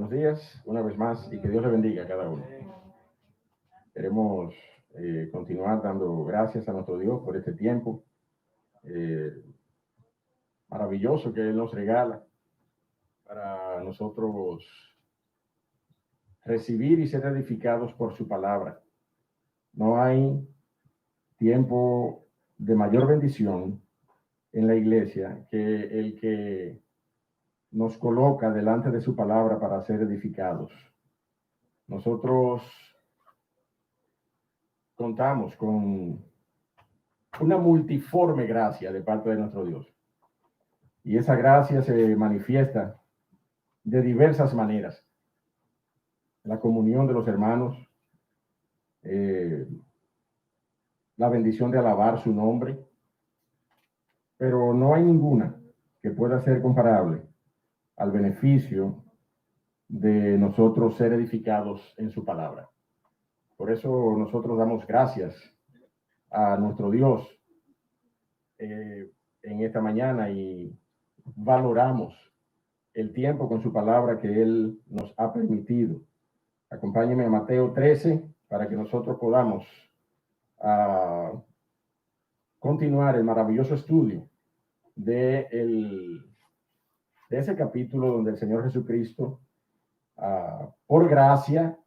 Buenos días, una vez más, y que Dios le bendiga a cada uno. Queremos continuar dando gracias a nuestro Dios por este tiempo maravilloso que Él nos regala para nosotros recibir y ser edificados por su palabra. No hay tiempo de mayor bendición en la iglesia que el que nos coloca delante de su palabra para ser edificados. Nosotros contamos con una multiforme gracia de parte de nuestro Dios. Y esa gracia se manifiesta de diversas maneras. La comunión de los hermanos, la bendición de alabar su nombre, pero no hay ninguna que pueda ser comparable al beneficio de nosotros ser edificados en su palabra. Por eso nosotros damos gracias a nuestro Dios en esta mañana y valoramos el tiempo con su palabra que Él nos ha permitido. Acompáñenme a Mateo 13 para que nosotros podamos continuar el maravilloso estudio de ese capítulo donde el Señor Jesucristo, por gracia,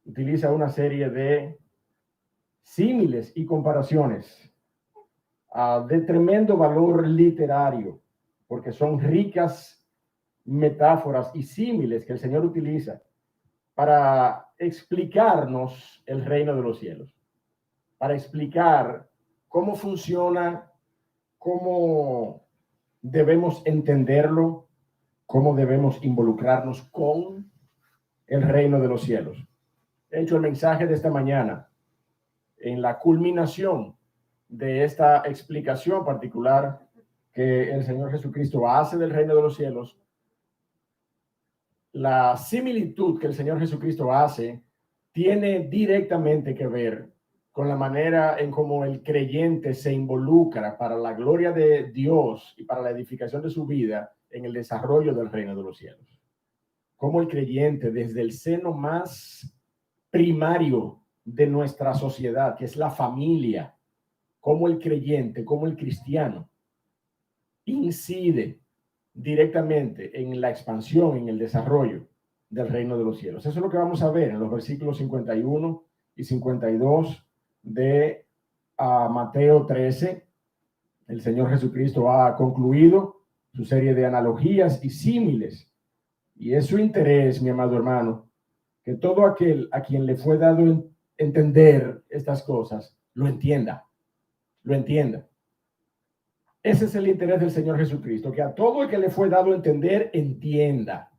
utiliza una serie de símiles y comparaciones de tremendo valor literario, porque son ricas metáforas y símiles que el Señor utiliza para explicarnos el reino de los cielos, para explicar cómo funciona, cómo debemos entenderlo, cómo debemos involucrarnos con el reino de los cielos. He hecho el mensaje de esta mañana en la culminación de esta explicación particular que el Señor Jesucristo hace del reino de los cielos. La similitud que el Señor Jesucristo hace tiene directamente que ver con la manera en cómo el creyente se involucra para la gloria de Dios y para la edificación de su vida en el desarrollo del reino de los cielos. Cómo el creyente, desde el seno más primario de nuestra sociedad, que es la familia, cómo el creyente, cómo el cristiano incide directamente en la expansión, en el desarrollo del reino de los cielos. Eso es lo que vamos a ver en los versículos 51 y 52 de Mateo 13. El Señor Jesucristo ha concluido su serie de analogías y símiles, y es su interés, mi amado hermano, que todo aquel a quien le fue dado entender estas cosas, lo entienda. Ese es el interés del Señor Jesucristo, que a todo el que le fue dado entender, entienda.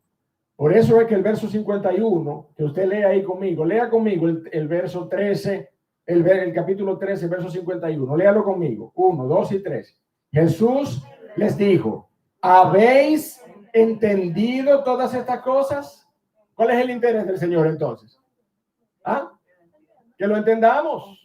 Por eso es que el verso 51, que usted lea ahí conmigo, lea conmigo el verso 13, el capítulo 13, verso 51, léalo conmigo, 1, 2 y 3. Jesús les dijo, ¿habéis entendido todas estas cosas? ¿Cuál es el interés del Señor entonces? Que lo entendamos,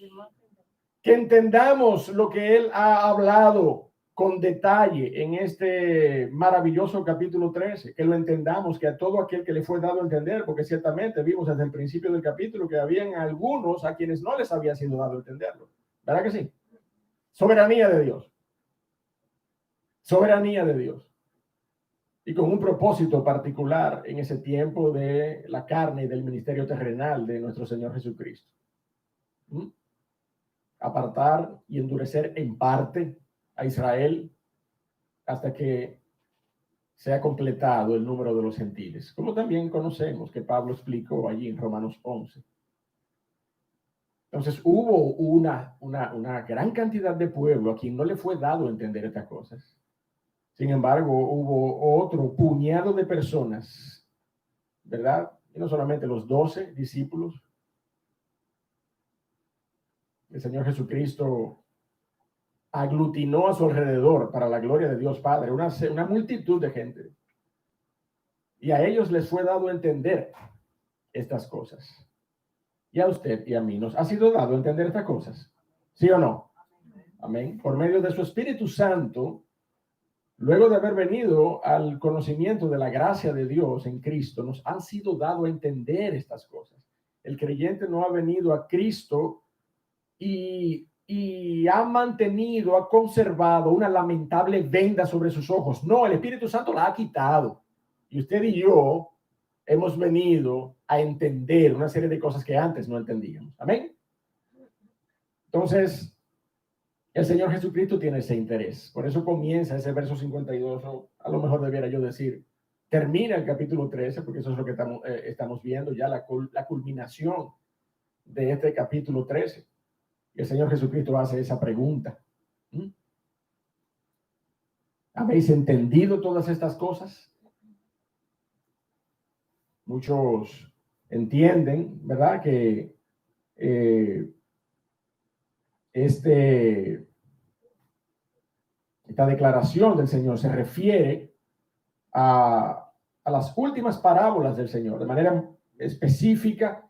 que entendamos lo que Él ha hablado con detalle en este maravilloso capítulo 13, que lo entendamos, que a todo aquel que le fue dado a entender, porque ciertamente vimos desde el principio del capítulo que habían algunos a quienes no les había sido dado a entenderlo. ¿Verdad que sí? Soberanía de Dios. Soberanía de Dios. Y con un propósito particular en ese tiempo de la carne y del ministerio terrenal de nuestro Señor Jesucristo. Apartar y endurecer en parte a Israel hasta que sea completado el número de los gentiles, como también conocemos que Pablo explicó allí en Romanos 11. Entonces hubo una gran cantidad de pueblo a quien no le fue dado entender estas cosas. Sin embargo, hubo otro puñado de personas, ¿verdad? Y no solamente los 12 discípulos. El Señor Jesucristo aglutinó a su alrededor para la gloria de Dios Padre una multitud de gente. Y a ellos les fue dado entender estas cosas. Y a usted y a mí nos ha sido dado entender estas cosas. ¿Sí o no? Amén. Por medio de su Espíritu Santo, luego de haber venido al conocimiento de la gracia de Dios en Cristo, nos han sido dado a entender estas cosas. El creyente no ha venido a Cristo y ha mantenido, ha conservado una lamentable venda sobre sus ojos. No, el Espíritu Santo la ha quitado. Y usted y yo hemos venido a entender una serie de cosas que antes no entendíamos. Amén. Entonces, el Señor Jesucristo tiene ese interés. Por eso comienza ese verso 52, o a lo mejor debiera yo decir, termina el capítulo 13, porque eso es lo que estamos viendo ya, la culminación de este capítulo 13. Y el Señor Jesucristo hace esa pregunta. ¿Habéis entendido todas estas cosas? Muchos entienden, ¿verdad?, que esta declaración del Señor se refiere a las últimas parábolas del Señor, de manera específica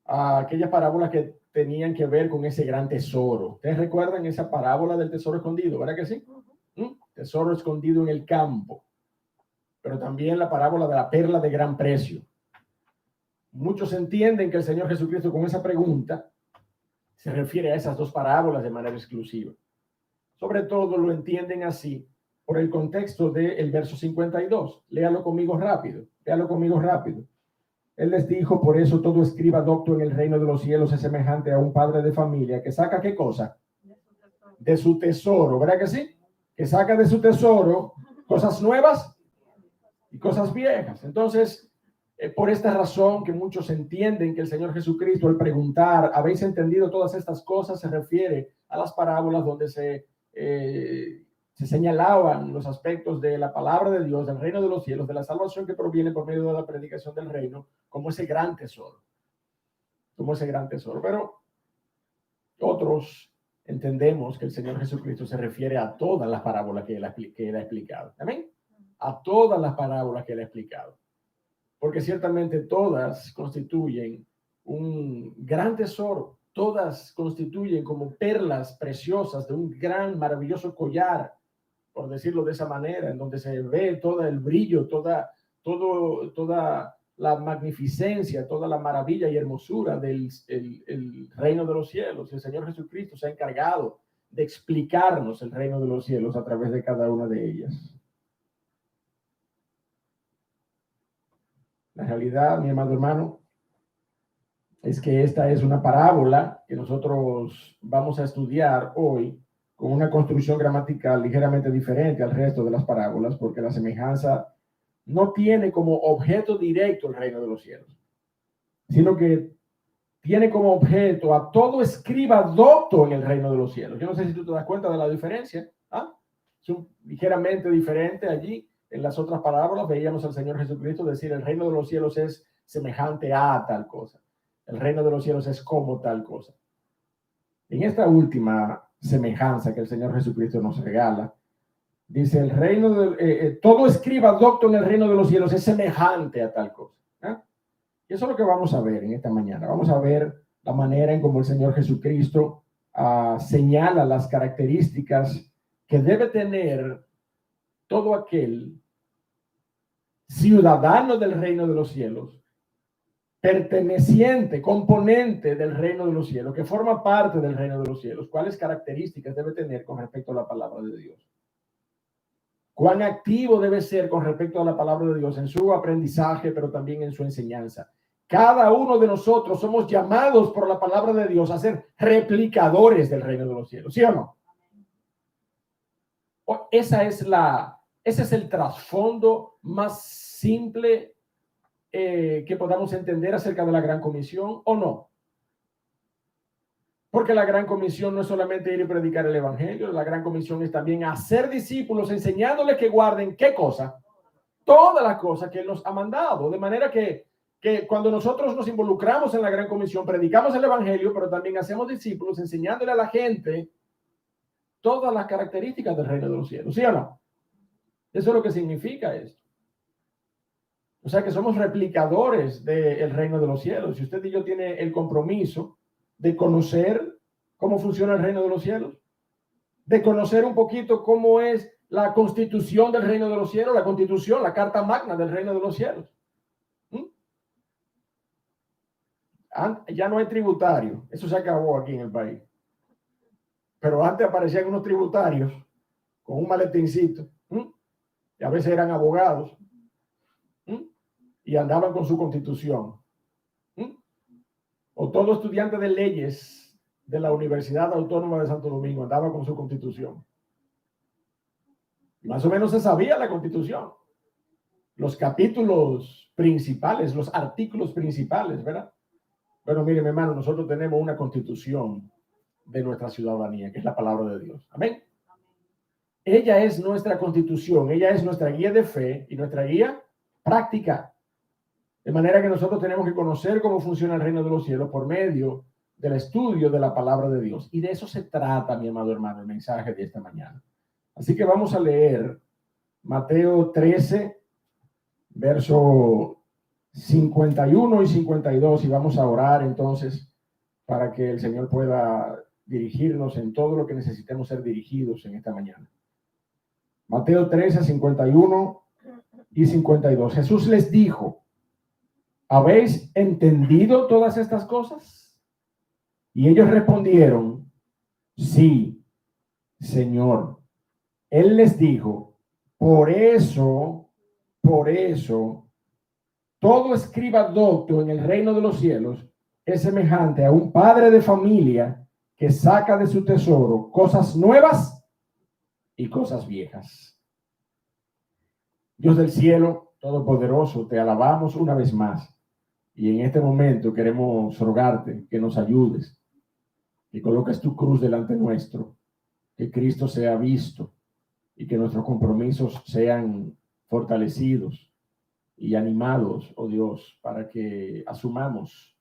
a aquellas parábolas que tenían que ver con ese gran tesoro. ¿Ustedes recuerdan esa parábola del tesoro escondido? ¿Verdad que sí? Tesoro escondido en el campo. Pero también la parábola de la perla de gran precio. Muchos entienden que el Señor Jesucristo con esa pregunta se refiere a esas dos parábolas de manera exclusiva. Sobre todo lo entienden así por el contexto del verso 52. Léalo conmigo rápido. Él les dijo, por eso todo escriba docto en el reino de los cielos es semejante a un padre de familia que saca ¿qué cosa? De su tesoro, ¿verdad que sí? Que saca de su tesoro cosas nuevas y cosas viejas. Entonces, por esta razón que muchos entienden que el Señor Jesucristo, al preguntar, ¿habéis entendido todas estas cosas?, se refiere a las parábolas donde se señalaban los aspectos de la palabra de Dios, del reino de los cielos, de la salvación que proviene por medio de la predicación del reino, como ese gran tesoro. Pero otros entendemos que el Señor Jesucristo se refiere a todas las parábolas que él ha explicado. ¿Amén? A todas las parábolas que él ha explicado. Porque ciertamente todas constituyen un gran tesoro. Todas constituyen como perlas preciosas de un gran, maravilloso collar, por decirlo de esa manera, en donde se ve todo el brillo, toda la magnificencia, toda la maravilla y hermosura del el reino de los cielos. El Señor Jesucristo se ha encargado de explicarnos el reino de los cielos a través de cada una de ellas. La realidad, mi amado hermano, es que esta es una parábola que nosotros vamos a estudiar hoy con una construcción gramatical ligeramente diferente al resto de las parábolas, porque la semejanza no tiene como objeto directo el reino de los cielos, sino que tiene como objeto a todo escriba docto en el reino de los cielos. Yo no sé si tú te das cuenta de la diferencia. Es ligeramente diferente allí. En las otras parábolas veíamos al Señor Jesucristo decir, el reino de los cielos es semejante a tal cosa. El reino de los cielos es como tal cosa. En esta última semejanza que el Señor Jesucristo nos regala, dice, el reino de todo escriba docto en el reino de los cielos es semejante a tal cosa. Y eso es lo que vamos a ver en esta mañana. Vamos a ver la manera en cómo el Señor Jesucristo señala las características que debe tener todo aquel ciudadano del reino de los cielos, perteneciente, componente del reino de los cielos, que forma parte del reino de los cielos. ¿Cuáles características debe tener con respecto a la palabra de Dios? ¿Cuán activo debe ser con respecto a la palabra de Dios en su aprendizaje, pero también en su enseñanza? Cada uno de nosotros somos llamados por la palabra de Dios a ser replicadores del reino de los cielos, ¿sí o no? Ese es el trasfondo más simple que podamos entender acerca de la Gran Comisión, ¿o no? Porque la Gran Comisión no es solamente ir y predicar el Evangelio, la Gran Comisión es también hacer discípulos, enseñándoles que guarden, ¿qué cosa? Todas las cosas que Él nos ha mandado. De manera que cuando nosotros nos involucramos en la Gran Comisión, predicamos el Evangelio, pero también hacemos discípulos, enseñándole a la gente todas las características del reino de los cielos, ¿sí o no? Eso es lo que significa esto. O sea que somos replicadores del reino de los cielos. Si usted y yo tiene el compromiso de conocer cómo funciona el reino de los cielos, de conocer un poquito cómo es la constitución del reino de los cielos, la constitución, la carta magna del reino de los cielos. Ya no hay tributario, eso se acabó aquí en el país. Pero antes aparecían unos tributarios con un maletincito, y a veces eran abogados, y andaban con su constitución. O todo estudiante de leyes de la Universidad Autónoma de Santo Domingo andaba con su constitución. Y más o menos se sabía la constitución, los capítulos principales, los artículos principales, ¿verdad? Bueno, mire, mi hermano, nosotros tenemos una constitución de nuestra ciudadanía, que es la palabra de Dios. Amén. Ella es nuestra constitución, ella es nuestra guía de fe y nuestra guía práctica. De manera que nosotros tenemos que conocer cómo funciona el reino de los cielos por medio del estudio de la palabra de Dios. Y de eso se trata, mi amado hermano, el mensaje de esta mañana. Así que vamos a leer Mateo 13, verso 51 y 52, y vamos a orar entonces para que el Señor pueda dirigirnos en todo lo que necesitemos ser dirigidos en esta mañana. Mateo 13, 51 y 52. Jesús les dijo: ¿habéis entendido todas estas cosas? Y ellos respondieron: sí, Señor. Él les dijo: por eso, todo escriba docto en el reino de los cielos es semejante a un padre de familia que saca de su tesoro cosas nuevas y cosas viejas. Dios del cielo, todopoderoso, te alabamos una vez más. Y en este momento queremos rogarte que nos ayudes, que coloques tu cruz delante nuestro, que Cristo sea visto y que nuestros compromisos sean fortalecidos y animados, oh Dios, para que asumamos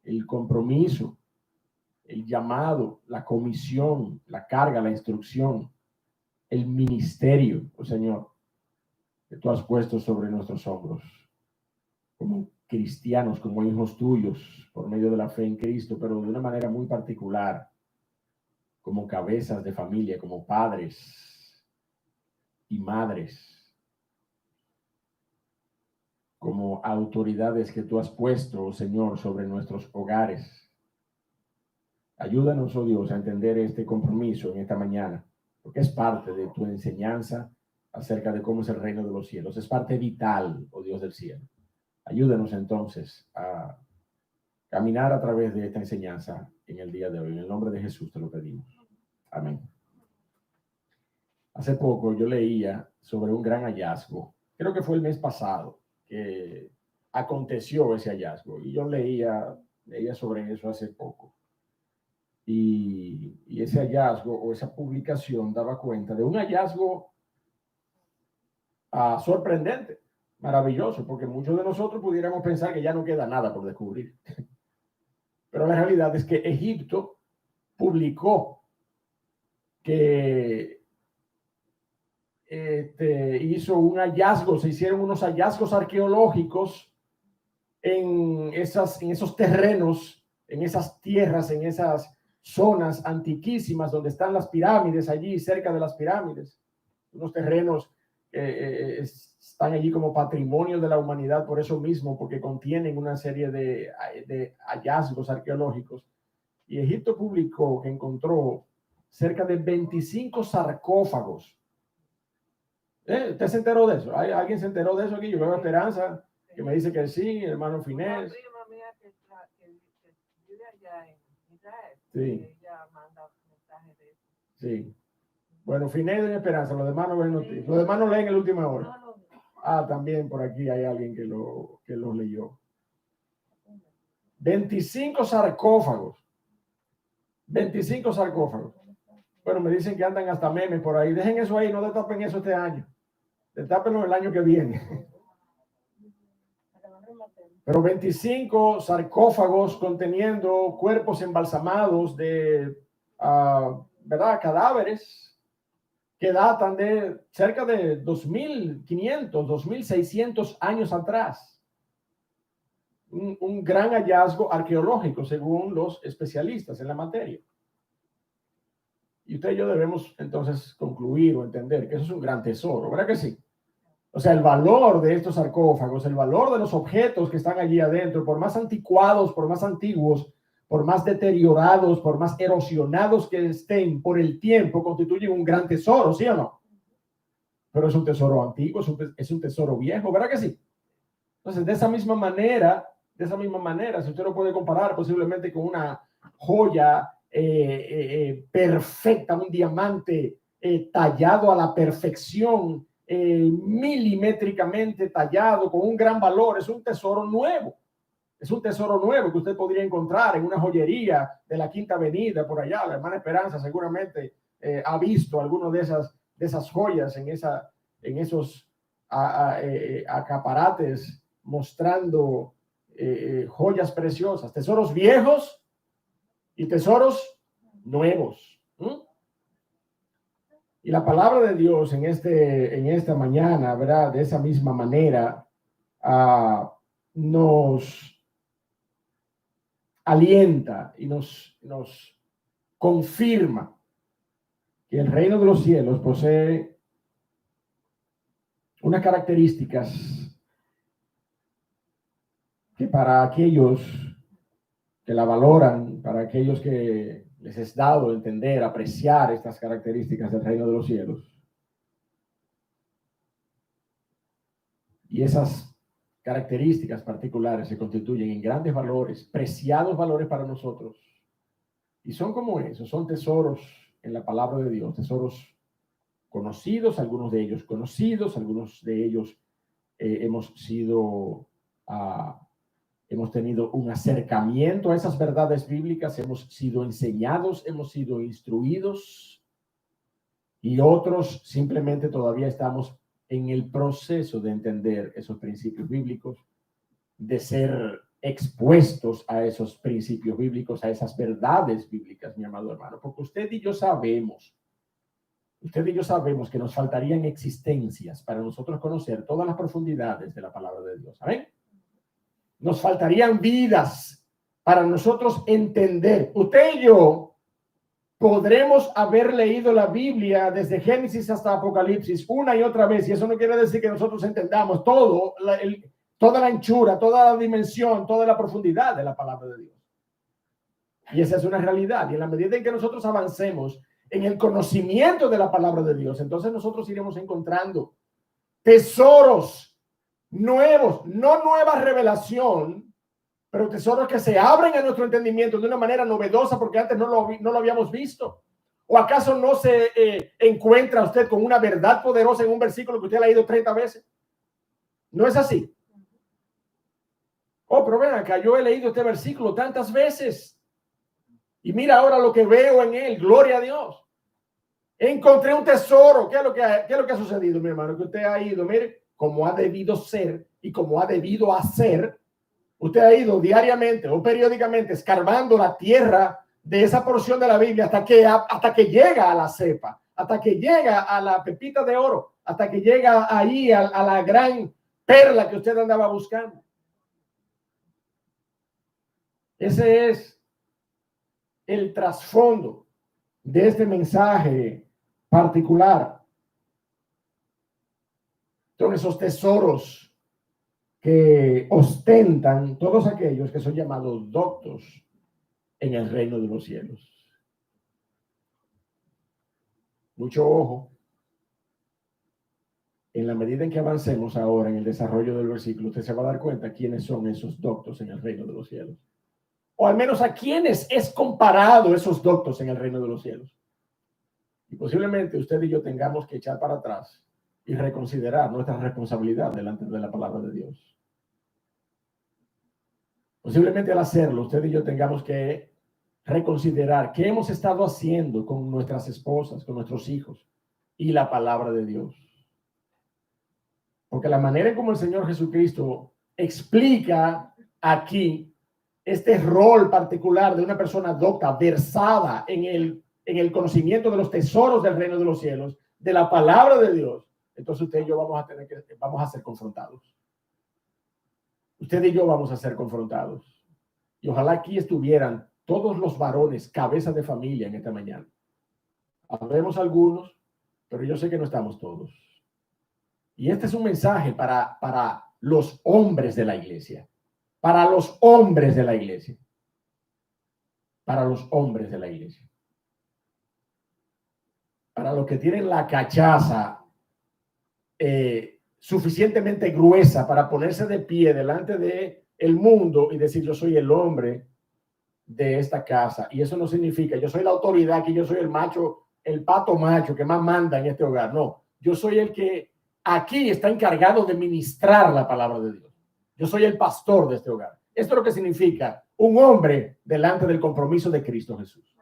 el compromiso, el llamado, la comisión, la carga, la instrucción, el ministerio, oh Señor, que tú has puesto sobre nuestros hombros como cristianos, como hijos tuyos, por medio de la fe en Cristo, pero de una manera muy particular, como cabezas de familia, como padres y madres, como autoridades que tú has puesto, oh Señor, sobre nuestros hogares. Ayúdanos, oh Dios, a entender este compromiso en esta mañana, porque es parte de tu enseñanza acerca de cómo es el reino de los cielos. Es parte vital, oh Dios del cielo. Ayúdanos entonces a caminar a través de esta enseñanza en el día de hoy. En el nombre de Jesús te lo pedimos. Amén. Hace poco yo leía sobre un gran hallazgo. Creo que fue el mes pasado que aconteció ese hallazgo. Y yo leía sobre eso hace poco. Y ese hallazgo o esa publicación daba cuenta de un hallazgo sorprendente, maravilloso, porque muchos de nosotros pudiéramos pensar que ya no queda nada por descubrir. Pero la realidad es que Egipto publicó que hizo un hallazgo, se hicieron unos hallazgos arqueológicos en esos terrenos, en esas tierras, en esas zonas antiquísimas donde están las pirámides, allí cerca de las pirámides, unos terrenos que están allí como patrimonio de la humanidad por eso mismo, porque contienen una serie de hallazgos arqueológicos. Y Egipto publicó que encontró cerca de 25 sarcófagos. ¿Usted se enteró de eso? ¿Alguien se enteró de eso aquí? Yo veo a Esperanza, que me dice que sí, el hermano Finés. Una prima mía que vive allá en Israel. Sí. Ella manda mensajes de eso. Sí. Bueno, Finés y Esperanza, los demás no ven noticias. Los demás no leen el última hora. También por aquí hay alguien que lo leyó. 25 sarcófagos. 25 sarcófagos. Bueno, me dicen que andan hasta memes por ahí. Dejen eso ahí, no destapen eso este año. Destápenlo el año que viene. Pero 25 sarcófagos conteniendo cuerpos embalsamados de, ¿verdad?, cadáveres que datan de cerca de 2.500, 2.600 años atrás. Un gran hallazgo arqueológico según los especialistas en la materia. Y usted y yo debemos entonces concluir o entender que eso es un gran tesoro, ¿verdad que sí? O sea, el valor de estos sarcófagos, el valor de los objetos que están allí adentro, por más anticuados, por más antiguos, por más deteriorados, por más erosionados que estén por el tiempo, constituyen un gran tesoro, ¿sí o no? Pero es un tesoro antiguo, es un tesoro viejo, ¿verdad que sí? Entonces, de esa misma manera, si usted lo puede comparar posiblemente con una joya perfecta, un diamante tallado a la perfección, milimétricamente tallado, con un gran valor, es un tesoro nuevo. Es un tesoro nuevo que usted podría encontrar en una joyería de la Quinta Avenida, por allá. La hermana Esperanza seguramente ha visto algunas de esas joyas en esos acaparates mostrando joyas preciosas, tesoros viejos y tesoros nuevos. Y la palabra de Dios en esta mañana, ¿verdad? De esa misma manera, nos alienta y nos confirma que el reino de los cielos posee unas características que para aquellos que la valoran, para aquellos que les es dado entender, apreciar estas características del reino de los cielos. Y esas características particulares se constituyen en grandes valores, preciados valores para nosotros. Y son como esos, son tesoros en la palabra de Dios, tesoros conocidos, algunos de ellos conocidos, algunos de ellos hemos tenido un acercamiento a esas verdades bíblicas, hemos sido enseñados, hemos sido instruidos, y otros simplemente todavía estamos en el proceso de entender esos principios bíblicos, de ser expuestos a esos principios bíblicos, a esas verdades bíblicas, mi amado hermano, porque usted y yo sabemos que nos faltarían existencias para nosotros conocer todas las profundidades de la palabra de Dios. ¿Amén? Nos faltarían vidas para nosotros entender. Usted y yo podremos haber leído la Biblia desde Génesis hasta Apocalipsis una y otra vez, y eso no quiere decir que nosotros entendamos toda la anchura, toda la dimensión, toda la profundidad de la palabra de Dios. Y esa es una realidad. Y en la medida en que nosotros avancemos en el conocimiento de la palabra de Dios, entonces nosotros iremos encontrando tesoros nuevos, no nueva revelación, pero tesoros que se abren a nuestro entendimiento de una manera novedosa porque antes no lo habíamos visto. ¿O acaso no se encuentra usted con una verdad poderosa en un versículo que usted ha leído 30 veces? ¿No es así? Oh, pero ven acá, yo he leído este versículo tantas veces y mira ahora lo que veo en él. Gloria a Dios. Encontré un tesoro. ¿Qué es lo que ha sucedido, mi hermano? Que usted ha ido, mire, como ha debido ser y como ha debido hacer. Usted ha ido diariamente o periódicamente escarbando la tierra de esa porción de la Biblia hasta que llega a la cepa, hasta que llega a la pepita de oro, hasta que llega ahí a la gran perla que usted andaba buscando. Ese es el trasfondo de este mensaje particular. Son esos tesoros que ostentan todos aquellos que son llamados doctos en el reino de los cielos. Mucho ojo. En la medida en que avancemos ahora en el desarrollo del versículo, usted se va a dar cuenta quiénes son esos doctos en el reino de los cielos. O al menos a quiénes es comparado esos doctos en el reino de los cielos. Y posiblemente usted y yo tengamos que echar para atrás y reconsiderar nuestra responsabilidad delante de la palabra de Dios. Posiblemente al hacerlo, usted y yo tengamos que reconsiderar qué hemos estado haciendo con nuestras esposas, con nuestros hijos y la palabra de Dios. Porque la manera en como el Señor Jesucristo explica aquí este rol particular de una persona docta, versada en el conocimiento de los tesoros del reino de los cielos, de la palabra de Dios, entonces usted y yo vamos a ser confrontados. Usted y yo vamos a ser confrontados. Y ojalá aquí estuvieran todos los varones, cabezas de familia en esta mañana. Habemos algunos, pero yo sé que no estamos todos. Y este es un mensaje para los hombres de la iglesia. Para los hombres de la iglesia. Para los hombres de la iglesia. Para los que tienen la cachaza suficientemente gruesa para ponerse de pie delante de el mundo y decir: yo soy el hombre de esta casa. Y eso no significa yo soy la autoridad, que yo soy el macho, el pato macho que más manda en este hogar. No, yo soy el que aquí está encargado de ministrar la palabra de Dios. Yo soy el pastor de este hogar. Esto es lo que significa un hombre delante del compromiso de Cristo Jesús.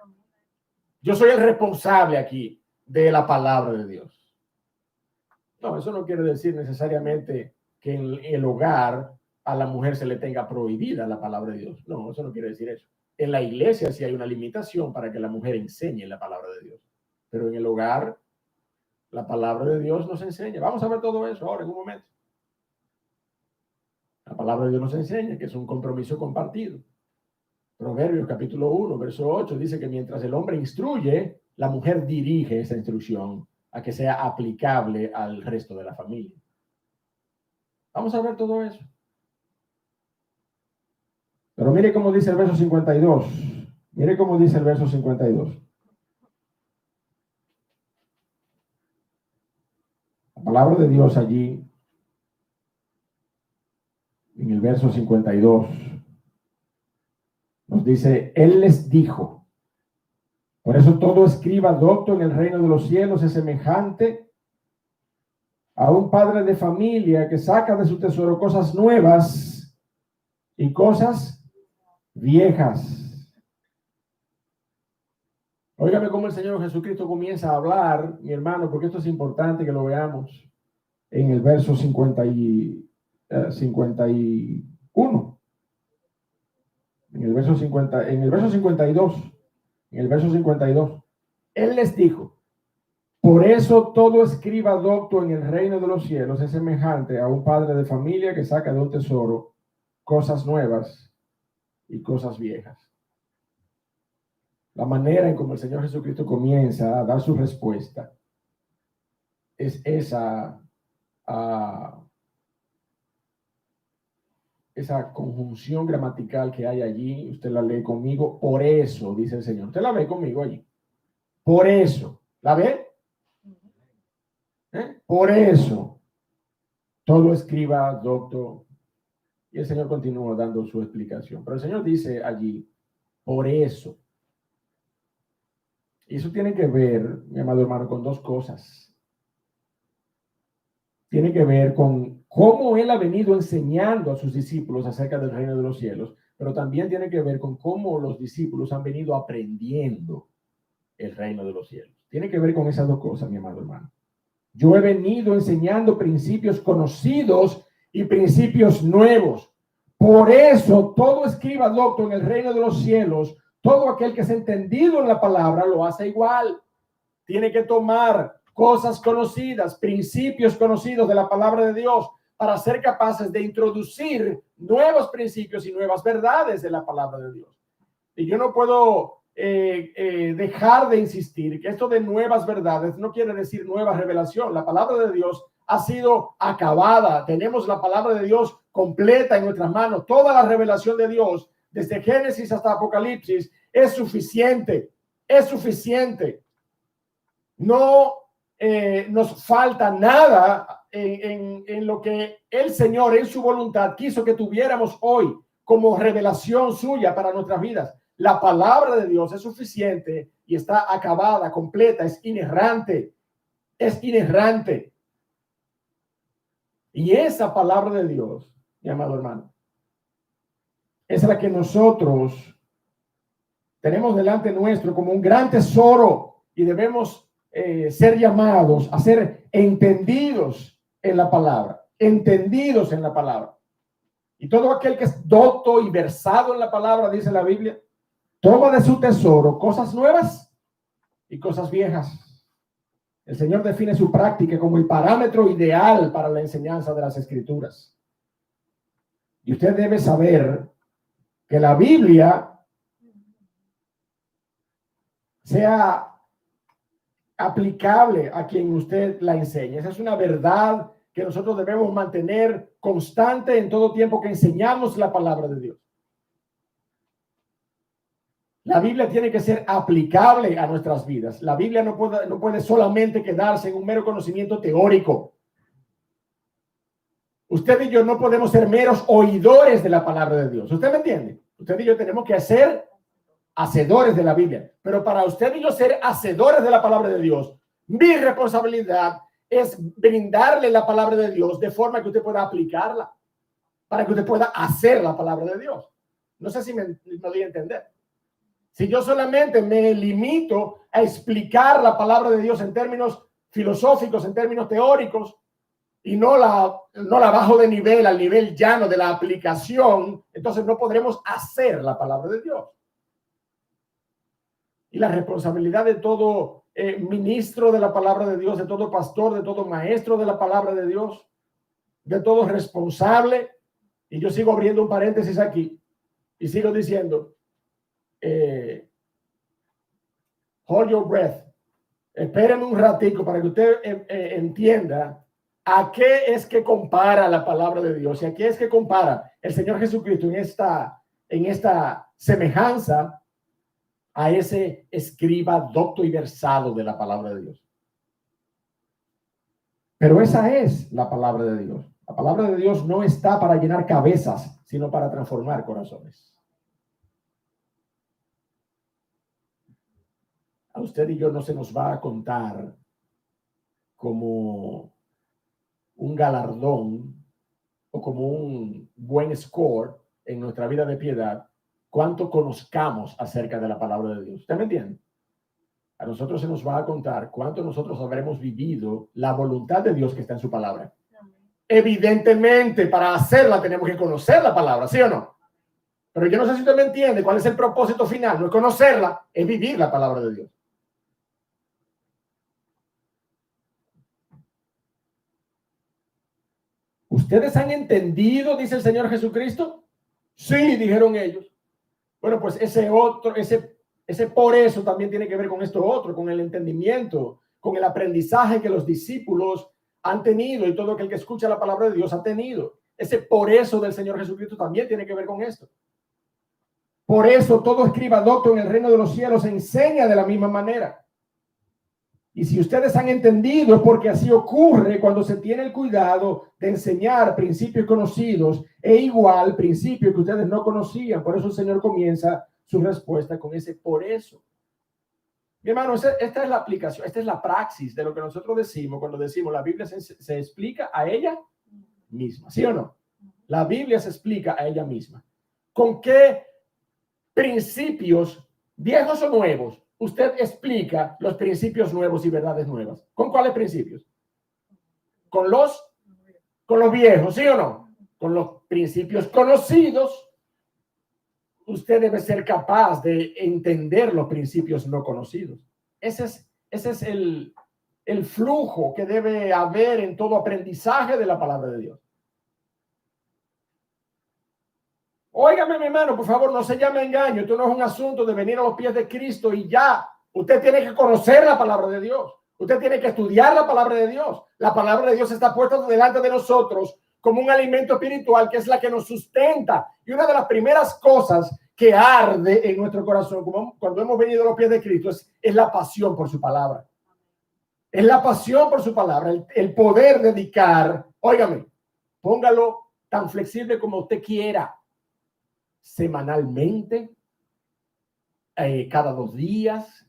Yo soy el responsable aquí de la palabra de Dios. No, eso no quiere decir necesariamente que en el hogar a la mujer se le tenga prohibida la palabra de Dios. No, eso no quiere decir eso. En la iglesia sí hay una limitación para que la mujer enseñe la palabra de Dios. Pero en el hogar, la palabra de Dios nos enseña. Vamos a ver todo eso ahora en un momento. La palabra de Dios nos enseña que es un compromiso compartido. Proverbios capítulo 1, verso 8 dice que mientras el hombre instruye, la mujer dirige esa instrucción a que sea aplicable al resto de la familia. Vamos a ver todo eso. Pero mire cómo dice el verso 52. Mire cómo dice el verso 52. La palabra de Dios allí, en el verso 52, nos dice: Él les dijo. Por eso todo escriba docto en el reino de los cielos es semejante a un padre de familia que saca de su tesoro cosas nuevas y cosas viejas. Óigame cómo el Señor Jesucristo comienza a hablar, mi hermano, porque esto es importante que lo veamos en el verso 51. En el verso 50, en el verso 52. En el verso 52. Él les dijo: por eso todo escriba docto en el reino de los cielos es semejante a un padre de familia que saca de un tesoro cosas nuevas y cosas viejas. La manera en como el Señor Jesucristo comienza a dar su respuesta es esa conjunción gramatical que hay allí. Usted la lee conmigo. Por eso, dice el Señor. Usted la ve conmigo allí. Por eso. ¿La ve? Por eso, todo escriba docto. Y el Señor continúa dando su explicación. Pero el Señor dice allí: por eso. Y eso tiene que ver, mi amado hermano, con dos cosas. Tiene que ver con cómo Él ha venido enseñando a sus discípulos acerca del reino de los cielos, pero también tiene que ver con cómo los discípulos han venido aprendiendo el reino de los cielos. Tiene que ver con esas dos cosas, mi amado hermano. Yo he venido enseñando principios conocidos y principios nuevos. Por eso, todo escriba docto en el reino de los cielos, todo aquel que es entendido en la palabra, lo hace igual. Tiene que tomar cosas conocidas, principios conocidos de la palabra de Dios, para ser capaces de introducir nuevos principios y nuevas verdades de la palabra de Dios. Y yo no puedo dejar de insistir que esto de nuevas verdades no quiere decir nueva revelación. La palabra de Dios ha sido acabada. Tenemos la palabra de Dios completa en nuestras manos. Toda la revelación de Dios, desde Génesis hasta Apocalipsis, es suficiente. Es suficiente. No nos falta nada en lo que el Señor en su voluntad quiso que tuviéramos hoy como revelación suya para nuestras vidas. La palabra de Dios es suficiente y está acabada, completa, es inerrante. Es inerrante. Y esa palabra de Dios, mi amado hermano, es la que nosotros tenemos delante nuestro como un gran tesoro y debemos ser llamados a ser entendidos en la palabra, entendidos en la palabra. Y todo aquel que es docto y versado en la palabra, dice la Biblia, toma de su tesoro cosas nuevas y cosas viejas. El Señor define su práctica como el parámetro ideal para la enseñanza de las Escrituras. Y usted debe saber que la Biblia, sea aplicable a quien usted la enseña. Esa es una verdad que nosotros debemos mantener constante en todo tiempo que enseñamos la palabra de Dios. La Biblia tiene que ser aplicable a nuestras vidas. La Biblia no puede solamente quedarse en un mero conocimiento teórico. Usted y yo no podemos ser meros oidores de la palabra de Dios. ¿Usted me entiende? Usted y yo tenemos que ser hacedores de la Biblia. Pero para usted y yo ser hacedores de la palabra de Dios, mi responsabilidad es brindarle la palabra de Dios de forma que usted pueda aplicarla, para que usted pueda hacer la palabra de Dios. No sé si me doy a entender. Si yo solamente me limito a explicar la palabra de Dios en términos filosóficos, en términos teóricos, y no la bajo de nivel al nivel llano de la aplicación, entonces no podremos hacer la palabra de Dios. Y la responsabilidad de todo ministro de la palabra de Dios, de todo pastor, de todo maestro de la palabra de Dios, de todo responsable, y yo sigo abriendo un paréntesis aquí, y sigo diciendo, hold your breath. Espérenme un ratico para que usted entienda a qué es que compara la palabra de Dios y a qué es que compara el Señor Jesucristo en esta semejanza a ese escriba docto y versado de la palabra de Dios. Pero esa es la palabra de Dios. La palabra de Dios no está para llenar cabezas, sino para transformar corazones. A usted y yo no se nos va a contar como un galardón o como un buen score en nuestra vida de piedad cuánto conozcamos acerca de la palabra de Dios. ¿Usted me entiende? A nosotros se nos va a contar cuánto nosotros habremos vivido la voluntad de Dios que está en su palabra. Evidentemente, para hacerla tenemos que conocer la palabra, ¿sí o no? Pero yo no sé si usted me entiende cuál es el propósito final. No es conocerla, es vivir la palabra de Dios. ¿Ustedes han entendido, dice el Señor Jesucristo? Sí, dijeron ellos. Bueno, pues ese por eso también tiene que ver con esto otro, con el entendimiento, con el aprendizaje que los discípulos han tenido y todo aquel que escucha la palabra de Dios ha tenido. Ese por eso del Señor Jesucristo también tiene que ver con esto. Por eso todo escriba docto en el reino de los cielos enseña de la misma manera. Y si ustedes han entendido, es porque así ocurre cuando se tiene el cuidado de enseñar principios conocidos e igual principios que ustedes no conocían. Por eso el Señor comienza su respuesta con ese por eso. Mi hermano, esta es la aplicación, esta es la praxis de lo que nosotros decimos cuando decimos la Biblia se explica a ella misma, ¿sí o no? La Biblia se explica a ella misma. ¿Con qué principios, viejos o nuevos, usted explica los principios nuevos y verdades nuevas? ¿Con cuáles principios? ¿Con los viejos, sí o no? Con los principios conocidos, usted debe ser capaz de entender los principios no conocidos. Ese es el flujo que debe haber en todo aprendizaje de la palabra de Dios. Óigame, mi hermano, por favor, no se llame engaño. Esto no es un asunto de venir a los pies de Cristo y ya. Usted tiene que conocer la palabra de Dios. Usted tiene que estudiar la palabra de Dios. La palabra de Dios está puesta delante de nosotros como un alimento espiritual que es la que nos sustenta. Y una de las primeras cosas que arde en nuestro corazón como cuando hemos venido a los pies de Cristo es la pasión por su palabra. Es la pasión por su palabra, el poder dedicar, óigame, póngalo tan flexible como usted quiera, semanalmente, cada 2 días,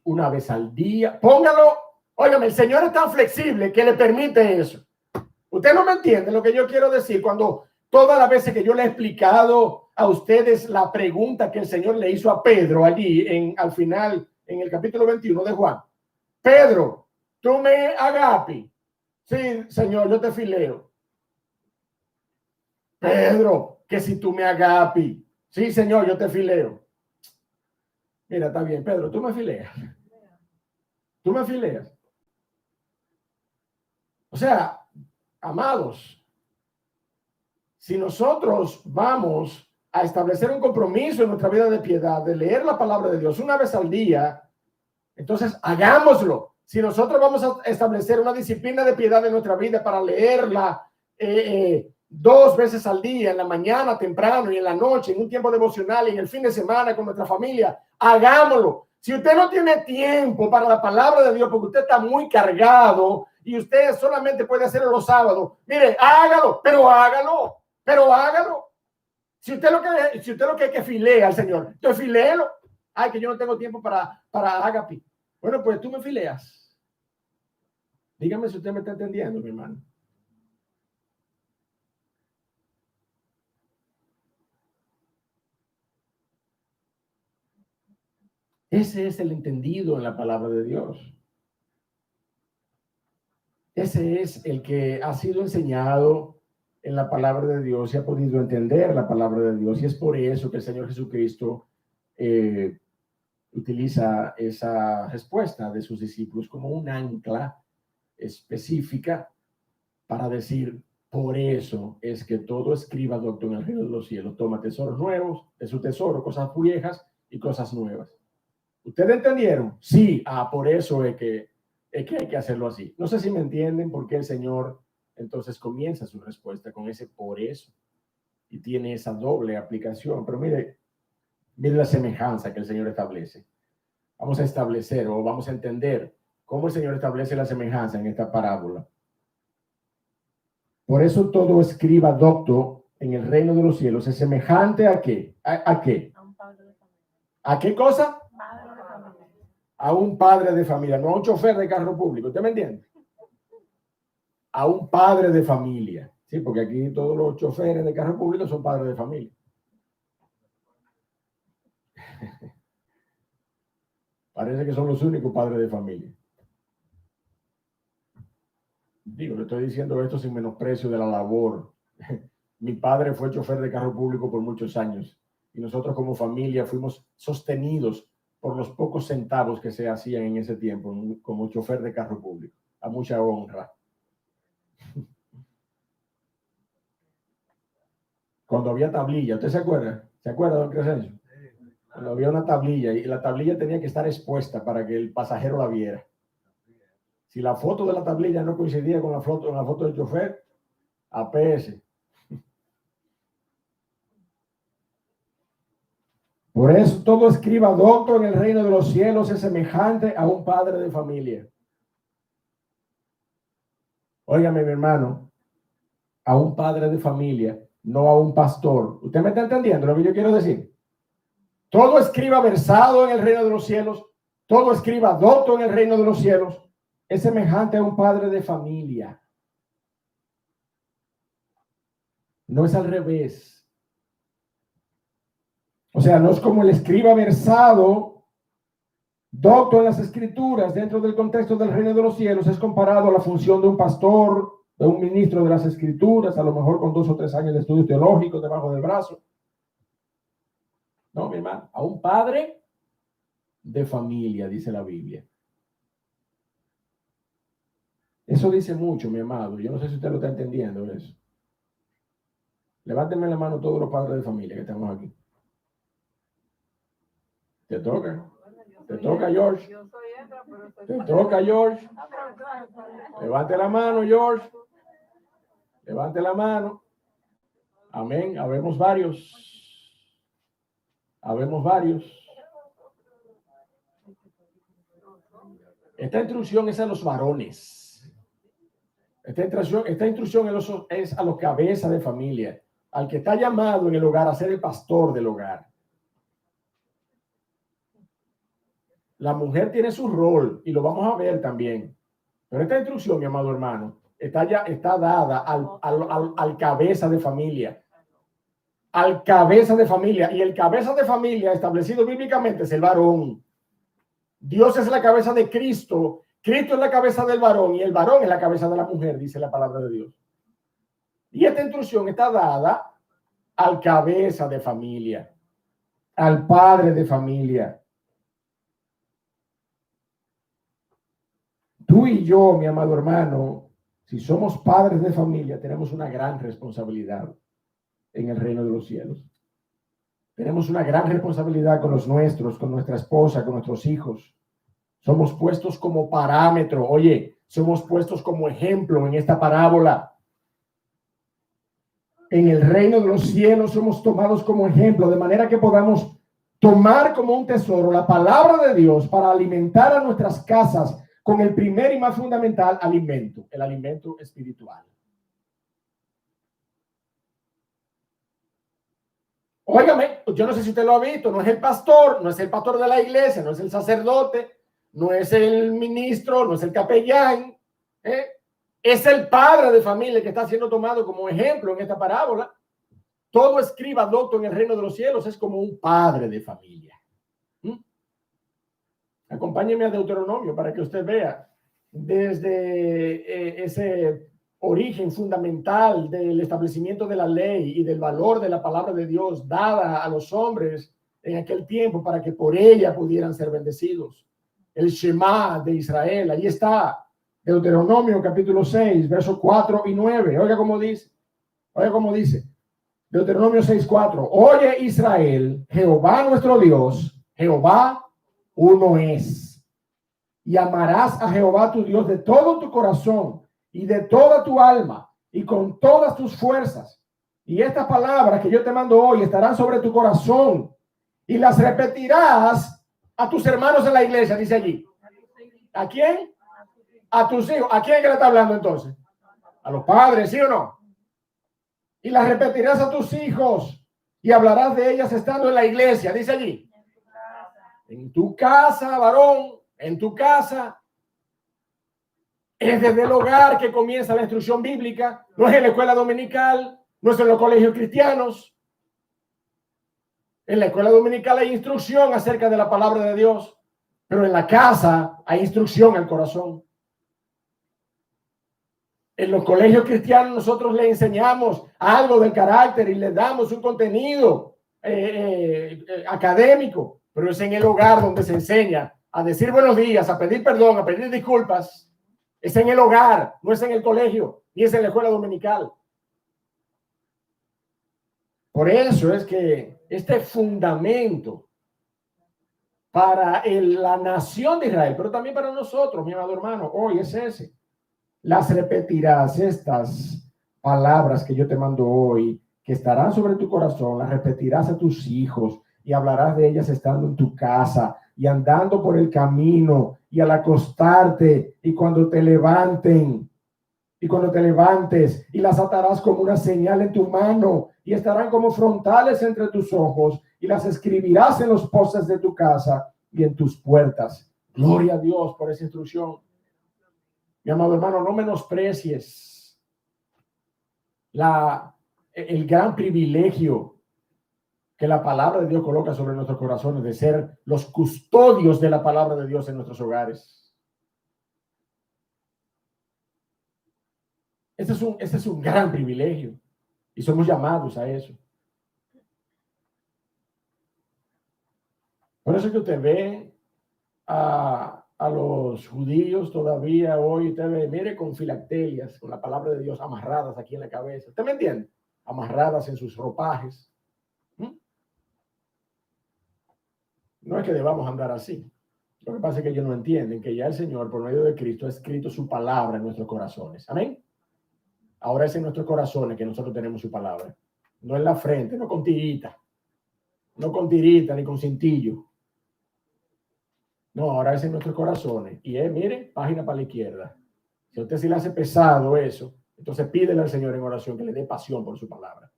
una vez al día, póngalo, óigame, el Señor es tan flexible que le permite eso. Usted no me entiende lo que yo quiero decir cuando todas las veces que yo le he explicado a ustedes la pregunta que el Señor le hizo a Pedro allí al final, en el capítulo 21 de Juan. Pedro, ¿tú me agapi? Sí, Señor, yo te fileo. Pedro, que si tú me agapi. Sí, Señor, yo te fileo. Mira, está bien, Pedro, tú me fileas. Tú me fileas. O sea, amados, si nosotros vamos a establecer un compromiso en nuestra vida de piedad, de leer la palabra de Dios una vez al día, Entonces, hagámoslo. Si nosotros vamos a establecer una disciplina de piedad en nuestra vida para leerla 2 veces al día, en la mañana temprano y en la noche, en un tiempo devocional y en el fin de semana con nuestra familia, hagámoslo. Si usted no tiene tiempo para la palabra de Dios porque usted está muy cargado y usted solamente puede hacerlo los sábados, mire, hágalo, pero hágalo, pero hágalo. Si usted lo que filea al Señor, entonces filéelo. Ay, que yo no tengo tiempo para Agape. Bueno, pues tú me fileas. Dígame si usted me está entendiendo, mi hermano. Ese es el entendido en la palabra de Dios. Ese es el que ha sido enseñado en la palabra de Dios y ha podido entender la palabra de Dios. Y es por eso que el Señor Jesucristo utiliza esa respuesta de sus discípulos como un ancla específica para decir, por eso es que todo escriba docto en el reino de los cielos toma tesoros nuevos de su tesoro, cosas viejas y cosas nuevas. ¿Ustedes entendieron? Sí. Por eso es que hay que hacerlo así. No sé si me entienden por qué el Señor entonces comienza su respuesta con ese por eso y tiene esa doble aplicación. Pero mire la semejanza que el Señor establece. Vamos a establecer o vamos a entender cómo el Señor establece la semejanza en esta parábola. Por eso todo escriba docto en el reino de los cielos es semejante a qué? ¿A qué? ¿A qué cosa? A un padre de familia, no a un chofer de carro público. ¿Usted me entiende? A un padre de familia. Sí, porque aquí todos los choferes de carro público son padres de familia. Parece que son los únicos padres de familia. Digo, le estoy diciendo esto sin menosprecio de la labor. Mi padre fue chofer de carro público por muchos años y nosotros como familia fuimos sostenidos por los pocos centavos que se hacían en ese tiempo como chofer de carro público. A mucha honra. Cuando había tablilla, ¿usted se acuerda? ¿Se acuerda, don Crescencio? Cuando había una tablilla y la tablilla tenía que estar expuesta para que el pasajero la viera. Si la foto de la tablilla no coincidía con la foto del chofer, APS. Por eso todo escriba docto en el reino de los cielos es semejante a un padre de familia. Óigame, mi hermano, a un padre de familia, no a un pastor. ¿Usted me está entendiendo lo que yo quiero decir? Todo escriba versado en el reino de los cielos, todo escriba docto en el reino de los cielos, es semejante a un padre de familia. No es al revés. O sea, no es como el escriba versado, docto en las escrituras, dentro del contexto del reino de los cielos, es comparado a la función de un pastor, de un ministro de las escrituras, a lo mejor con 2 o 3 años de estudios teológicos debajo del brazo. No, mi hermano, a un padre de familia, dice la Biblia. Eso dice mucho, mi amado. Yo no sé si usted lo está entendiendo eso. Levánteme la mano todos los padres de familia que estamos aquí. Te toca. Te toca, George. Te toca, George. Levante la mano, George. Levante la mano. Amén. Habemos varios. Habemos varios. Esta instrucción es a los varones. Esta instrucción es a los cabezas de familia, al que está llamado en el hogar a ser el pastor del hogar. La mujer tiene su rol y lo vamos a ver también. Pero esta instrucción, mi amado hermano, está dada al cabeza de familia. Al cabeza de familia. Y el cabeza de familia establecido bíblicamente es el varón. Dios es la cabeza de Cristo. Cristo es la cabeza del varón y el varón es la cabeza de la mujer, dice la palabra de Dios. Y esta instrucción está dada al cabeza de familia, al padre de familia. Tú y yo, mi amado hermano, si somos padres de familia, tenemos una gran responsabilidad en el reino de los cielos. Tenemos una gran responsabilidad con los nuestros, con nuestra esposa, con nuestros hijos. Somos puestos como parámetro. Oye, somos puestos como ejemplo en esta parábola. En el reino de los cielos somos tomados como ejemplo, de manera que podamos tomar como un tesoro la palabra de Dios para alimentar a nuestras casas con el primer y más fundamental alimento, el alimento espiritual. Óigame, yo no sé si usted lo ha visto, no es el pastor, no es el pastor de la iglesia, no es el sacerdote, no es el ministro, no es el capellán, es el padre de familia que está siendo tomado como ejemplo en esta parábola. Todo escriba docto en el reino de los cielos es como un padre de familia. Acompáñeme a Deuteronomio para que usted vea desde ese origen fundamental del establecimiento de la ley y del valor de la palabra de Dios dada a los hombres en aquel tiempo para que por ella pudieran ser bendecidos. El Shema de Israel, ahí está, Deuteronomio capítulo 6, versos 4 y 9. Oiga cómo dice, Deuteronomio 6:4. Oye Israel, Jehová nuestro Dios, Jehová uno es. Y amarás a Jehová tu Dios de todo tu corazón y de toda tu alma y con todas tus fuerzas. Y estas palabras que yo te mando hoy estarán sobre tu corazón y las repetirás a tus hermanos en la iglesia, dice allí. ¿A quién? A tus hijos. ¿A quién que le está hablando entonces? A los padres, ¿sí o no? Y las repetirás a tus hijos y hablarás de ellas estando en la iglesia, dice allí. En tu casa, varón, en tu casa. Es desde el hogar que comienza la instrucción bíblica. No es en la escuela dominical, no es en los colegios cristianos. En la escuela dominical hay instrucción acerca de la palabra de Dios, pero en la casa hay instrucción al corazón. En los colegios cristianos nosotros le enseñamos algo del carácter y le damos un contenido académico, pero es en el hogar donde se enseña a decir buenos días, a pedir perdón, a pedir disculpas. Es en el hogar, no es en el colegio, ni es en la escuela dominical. Por eso es que este fundamento para la nación de Israel, pero también para nosotros, mi amado hermano, hoy es ese. Las repetirás, estas palabras que yo te mando hoy, que estarán sobre tu corazón, las repetirás a tus hijos y hablarás de ellas estando en tu casa y andando por el camino y al acostarte y cuando te levanten y cuando te levantes, y las atarás como una señal en tu mano y estarán como frontales entre tus ojos y las escribirás en los postes de tu casa y en tus puertas. Gloria a Dios por esa instrucción. Mi amado hermano, no menosprecies el gran privilegio que la palabra de Dios coloca sobre nuestros corazones de ser los custodios de la palabra de Dios en nuestros hogares. Este es un gran privilegio y somos llamados a eso. Por eso que usted ve a los judíos todavía hoy, usted ve, mire, con filactelias, con la palabra de Dios amarradas aquí en la cabeza. ¿Usted me entiende? Amarradas en sus ropajes. No es que debamos andar así. Lo que pasa es que ellos no entienden que ya el Señor, por medio de Cristo, ha escrito su palabra en nuestros corazones. Amén. Ahora es en nuestros corazones que nosotros tenemos su palabra. No en la frente, no con tirita. No con tirita ni con cintillo. No, ahora es en nuestros corazones. Y mire, página para la izquierda. Si a usted se le hace pesado eso, entonces pídele al Señor en oración que le dé pasión por su palabra.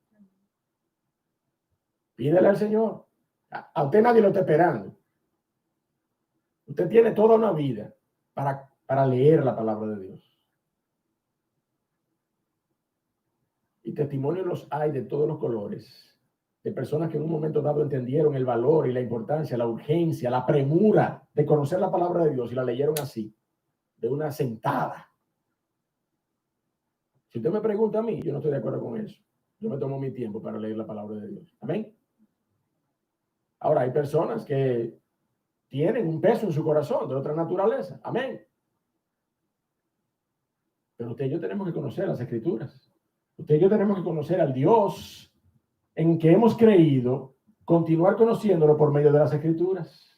Pídele al Señor. A usted nadie lo está esperando. Usted tiene toda una vida para leer la palabra de Dios. Y testimonios los hay de todos los colores. De personas que en un momento dado entendieron el valor y la importancia, la urgencia, la premura de conocer la palabra de Dios y la leyeron así, de una sentada. Si usted me pregunta a mí, yo no estoy de acuerdo con eso. Yo me tomo mi tiempo para leer la palabra de Dios. Amén. Ahora, hay personas que tienen un peso en su corazón de otra naturaleza. Amén. Pero usted y yo tenemos que conocer las Escrituras. Usted y yo tenemos que conocer al Dios en que hemos creído, continuar conociéndolo por medio de las Escrituras.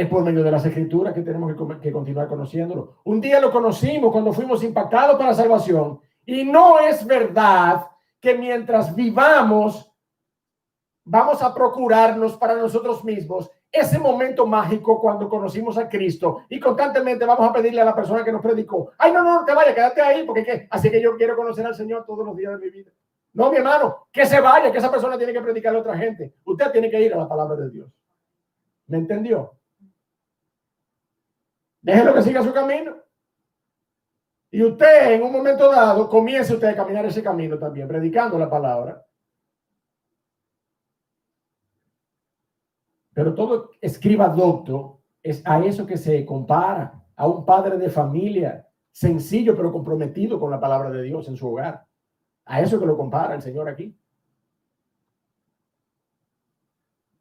Es por medio de las escrituras que tenemos que continuar conociéndolo. Un día lo conocimos cuando fuimos impactados por la salvación. Y no es verdad que mientras vivamos vamos a procurarnos para nosotros mismos ese momento mágico cuando conocimos a Cristo y constantemente vamos a pedirle a la persona que nos predicó, ay, no te vayas, quédate ahí, porque ¿qué? Así que yo quiero conocer al Señor todos los días de mi vida. No, mi hermano, que se vaya, que esa persona tiene que predicarle a otra gente. Usted tiene que ir a la palabra de Dios. ¿Me entendió? Déjelo que siga su camino. Y usted en un momento dado comience usted a caminar ese camino también, predicando la palabra. Pero todo escriba docto es a eso que se compara, a un padre de familia sencillo pero comprometido con la palabra de Dios en su hogar. A eso que lo compara el Señor aquí.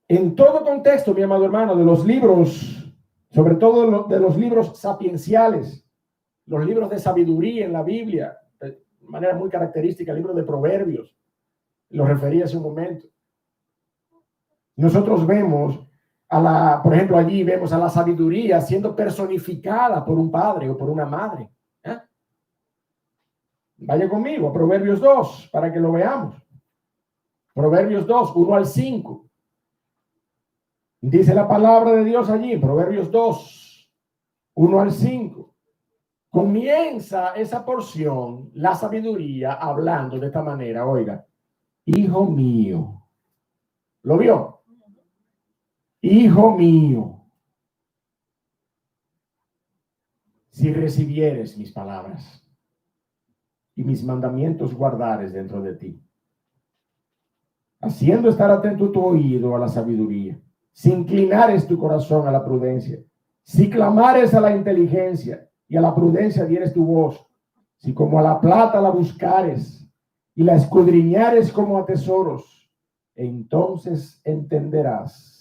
En todo contexto, mi amado hermano, de los libros, sobre todo de los libros sapienciales, los libros de sabiduría en la Biblia, de manera muy característica, el libro de Proverbios, lo referí hace un momento. Nosotros vemos por ejemplo, allí vemos a la sabiduría siendo personificada por un padre o por una madre. Vaya conmigo a Proverbios 2 para que lo veamos. Proverbios 2, 1 al 5. Dice la palabra de Dios allí, Proverbios 2, 1 al 5. Comienza esa porción, la sabiduría, hablando de esta manera. Oiga, hijo mío, ¿lo vio? Hijo mío, si recibieres mis palabras y mis mandamientos guardares dentro de ti, haciendo estar atento tu oído a la sabiduría, si inclinares tu corazón a la prudencia, si clamares a la inteligencia y a la prudencia dieres tu voz, si como a la plata la buscares y la escudriñares como a tesoros, entonces entenderás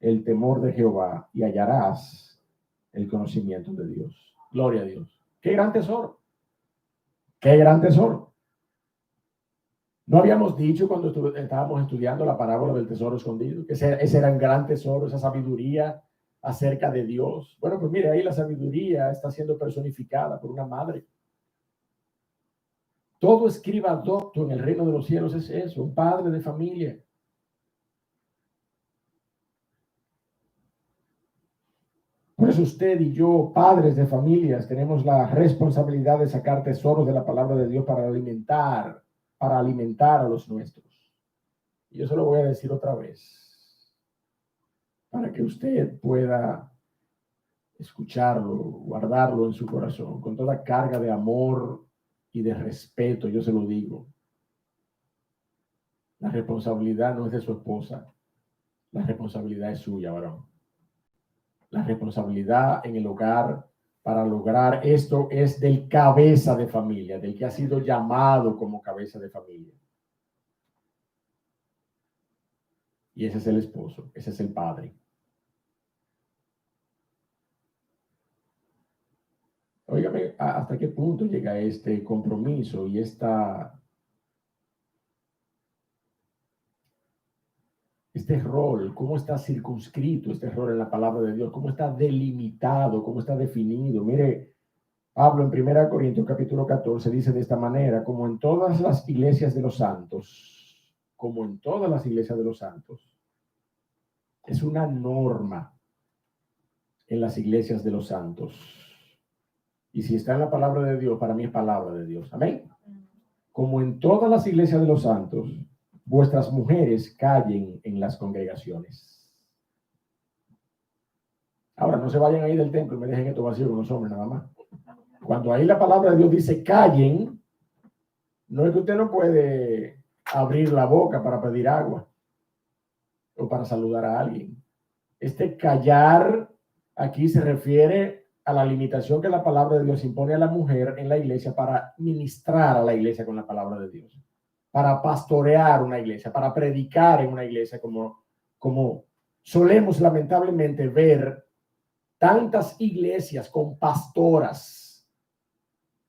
el temor de Jehová y hallarás el conocimiento de Dios. Gloria a Dios. Qué gran tesoro. Qué gran tesoro. ¿No habíamos dicho cuando estábamos estudiando la parábola del tesoro escondido? Que ese era un gran tesoro, esa sabiduría acerca de Dios. Bueno, pues mire, ahí la sabiduría está siendo personificada por una madre. Todo escriba docto en el reino de los cielos es eso, un padre de familia. Por eso usted y yo, padres de familias, tenemos la responsabilidad de sacar tesoros de la palabra de Dios para alimentar a los nuestros. Y yo se lo voy a decir otra vez, para que usted pueda escucharlo, guardarlo en su corazón, con toda carga de amor y de respeto, yo se lo digo. La responsabilidad no es de su esposa, la responsabilidad es suya, varón. La responsabilidad en el hogar para lograr esto es del cabeza de familia, del que ha sido llamado como cabeza de familia. Y ese es el esposo, ese es el padre. Óigame, ¿hasta qué punto llega este compromiso y este rol? ¿Cómo está circunscrito este rol en la palabra de Dios? ¿Cómo está delimitado? ¿Cómo está definido? Mire, Pablo en 1 Corintios capítulo 14 dice de esta manera, como en todas las iglesias de los santos, es una norma en las iglesias de los santos. Y si está en la palabra de Dios, para mí es palabra de Dios. Amén. Como en todas las iglesias de los santos, vuestras mujeres callen en las congregaciones. Ahora, no se vayan ahí del templo y me dejen esto vacío con los hombres nada más. Cuando ahí la palabra de Dios dice callen, no es que usted no puede abrir la boca para pedir agua o para saludar a alguien. Este callar aquí se refiere a la limitación que la palabra de Dios impone a la mujer en la iglesia para ministrar a la iglesia con la palabra de Dios, para pastorear una iglesia, para predicar en una iglesia, como solemos lamentablemente ver tantas iglesias con pastoras.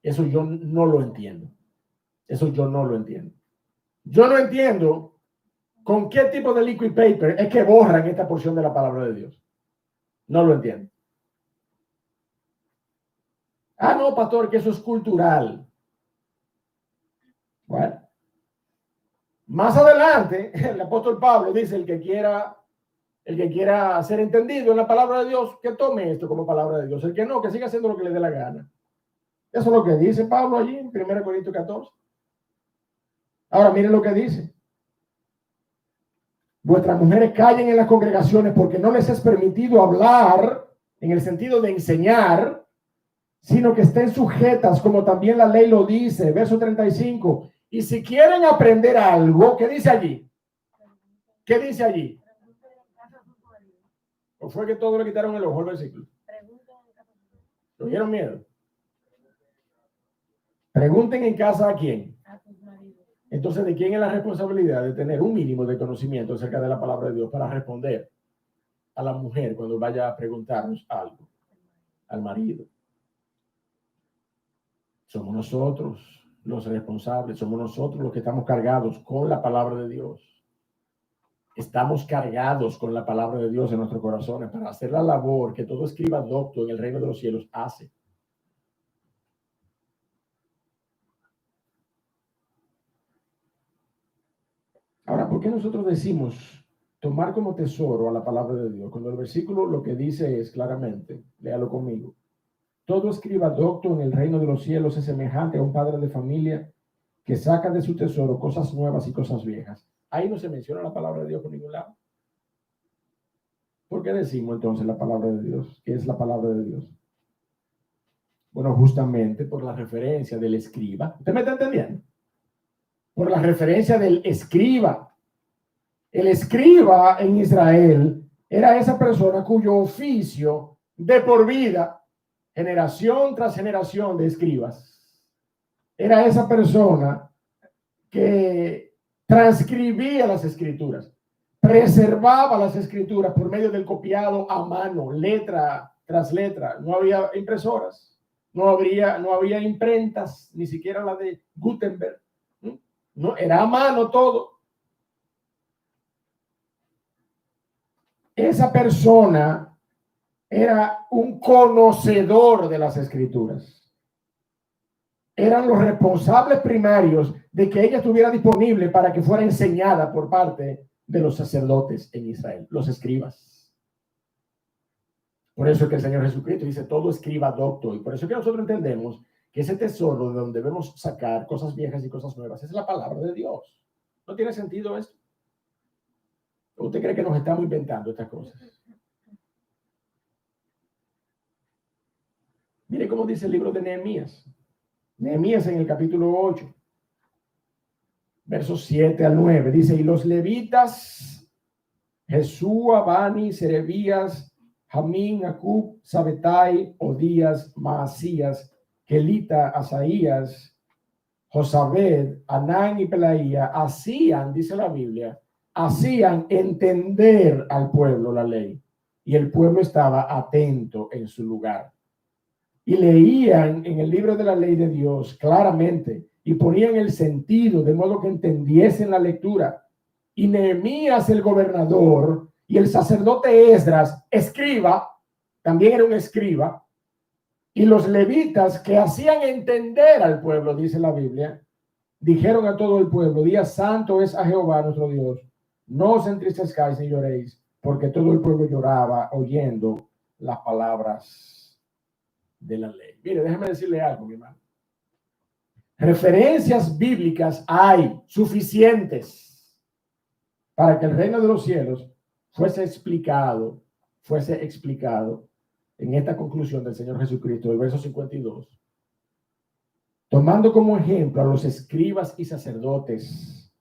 Eso yo no lo entiendo. Yo no entiendo con qué tipo de liquid paper es que borran esta porción de la palabra de Dios. No lo entiendo. Ah, no, pastor, que eso es cultural. Bueno, más adelante, el apóstol Pablo dice, el que quiera ser entendido en la palabra de Dios, que tome esto como palabra de Dios. El que no, que siga haciendo lo que le dé la gana. Eso es lo que dice Pablo allí en 1 Corintios 14. Ahora, miren lo que dice. Vuestras mujeres callen en las congregaciones porque no les es permitido hablar en el sentido de enseñar, sino que estén sujetas como también la ley lo dice. Verso 35. Y si quieren aprender algo, ¿qué dice allí? ¿Qué dice allí? ¿O fue que todos le quitaron el ojo al versículo? ¿Tuvieron miedo? Pregunten en casa a quién. Entonces, ¿de quién es la responsabilidad de tener un mínimo de conocimiento acerca de la palabra de Dios para responder a la mujer cuando vaya a preguntarnos algo? Al marido. Somos nosotros los responsables, somos nosotros los que estamos cargados con la palabra de Dios. Estamos cargados con la palabra de Dios en nuestros corazones para hacer la labor que todo escriba docto en el reino de los cielos hace. Ahora, ¿por qué nosotros decimos tomar como tesoro a la palabra de Dios? Cuando el versículo lo que dice es claramente, léalo conmigo. Todo escriba docto en el reino de los cielos es semejante a un padre de familia que saca de su tesoro cosas nuevas y cosas viejas. Ahí no se menciona la palabra de Dios por ningún lado. ¿Por qué decimos entonces la palabra de Dios? ¿Qué es la palabra de Dios? Bueno, justamente por la referencia del escriba. ¿Usted me está entendiendo? Por la referencia del escriba. El escriba en Israel era esa persona cuyo oficio de por vida, generación tras generación de escribas, era esa persona que transcribía las escrituras, preservaba las escrituras por medio del copiado a mano, letra tras letra. No había impresoras, no había imprentas, ni siquiera la de Gutenberg. No, era a mano todo. Esa persona era un conocedor de las escrituras. Eran los responsables primarios de que ella estuviera disponible para que fuera enseñada por parte de los sacerdotes en Israel, los escribas. Por eso es que el Señor Jesucristo dice, todo escriba docto. Y por eso es que nosotros entendemos que ese tesoro de donde debemos sacar cosas viejas y cosas nuevas es la palabra de Dios. ¿No tiene sentido esto? ¿Usted cree que nos estamos inventando estas cosas? Mire cómo dice el libro de Nehemías. Nehemías en el capítulo 8, versos 7 al 9, dice, y los levitas, Jesúa, Bani, Serebías, Jamín, Acub, Sabetai, Odías, Maasías, Kelita, Asaías, Josabed, Anán y Pelaía, hacían, dice la Biblia, hacían entender al pueblo la ley. Y el pueblo estaba atento en su lugar. Y leían en el libro de la ley de Dios claramente y ponían el sentido de modo que entendiesen la lectura. Y Nehemías el gobernador y el sacerdote Esdras, escriba, también era un escriba, y los levitas que hacían entender al pueblo, dice la Biblia, dijeron a todo el pueblo, día santo es a Jehová nuestro Dios, no os entristezcáis ni lloréis, porque todo el pueblo lloraba oyendo las palabras de la ley. Mire, déjeme decirle algo, mi hermano. Referencias bíblicas hay suficientes para que el reino de los cielos fuese explicado en esta conclusión del Señor Jesucristo, del verso 52, tomando como ejemplo a los escribas y sacerdotes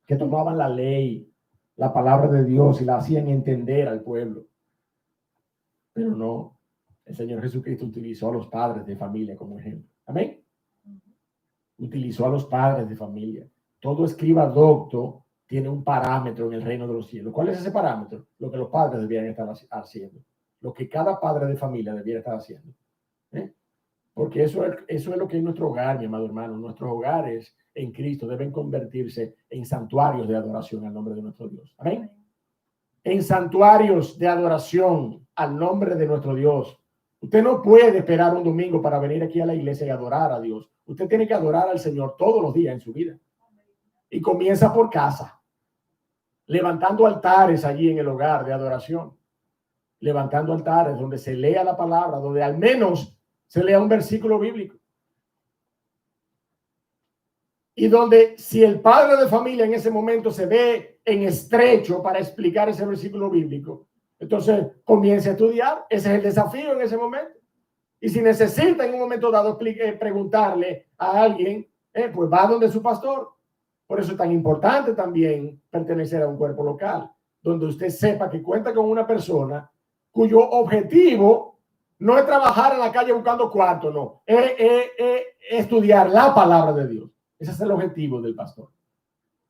que tomaban la ley, la palabra de Dios y la hacían entender al pueblo. Pero no, el Señor Jesucristo utilizó a los padres de familia como ejemplo. Amén. Utilizó a los padres de familia. Todo escriba docto tiene un parámetro en el reino de los cielos. ¿Cuál es ese parámetro? Lo que los padres debían estar haciendo. Lo que cada padre de familia debiera estar haciendo. Porque eso es lo que es nuestro hogar, mi amado hermano. Nuestros hogares en Cristo deben convertirse en santuarios de adoración al nombre de nuestro Dios. Amén. en santuarios de adoración al nombre de nuestro Dios. Usted no puede esperar un domingo para venir aquí a la iglesia y adorar a Dios. Usted tiene que adorar al Señor todos los días en su vida. Y comienza por casa, levantando altares allí en el hogar de adoración. Levantando altares donde se lea la palabra, donde al menos se lea un versículo bíblico. Y donde si el padre de familia en ese momento se ve en estrecho para explicar ese versículo bíblico, entonces comience a estudiar. Ese es el desafío en ese momento. Y si necesita en un momento dado preguntarle a alguien, pues va donde su pastor. Por eso es tan importante también pertenecer a un cuerpo local, donde usted sepa que cuenta con una persona cuyo objetivo no es trabajar en la calle buscando cuarto, no, es estudiar la palabra de Dios. Ese es el objetivo del pastor.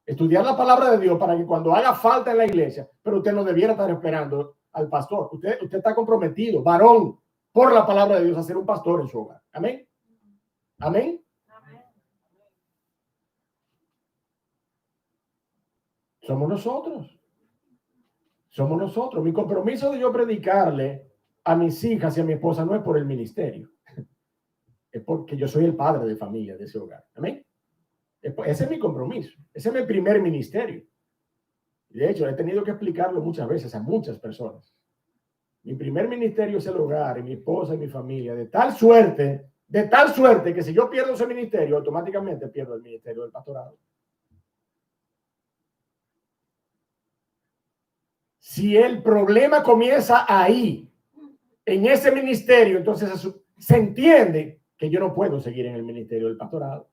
Estudiar la palabra de Dios para que cuando haga falta en la iglesia, pero usted no debiera estar esperando al pastor. Usted está comprometido, varón, por la palabra de Dios, a ser un pastor en su hogar. Amén. Amén. Amén. Somos nosotros. Somos nosotros. Mi compromiso de yo predicarle a mis hijas y a mi esposa no es por el ministerio. Es porque yo soy el padre de familia de ese hogar. Amén. Ese es mi compromiso. Ese es mi primer ministerio. De hecho, he tenido que explicarlo muchas veces a muchas personas. Mi primer ministerio es el hogar y mi esposa y mi familia, de tal suerte que si yo pierdo ese ministerio, automáticamente pierdo el ministerio del pastorado. Si el problema comienza ahí, en ese ministerio, entonces se entiende que yo no puedo seguir en el ministerio del pastorado.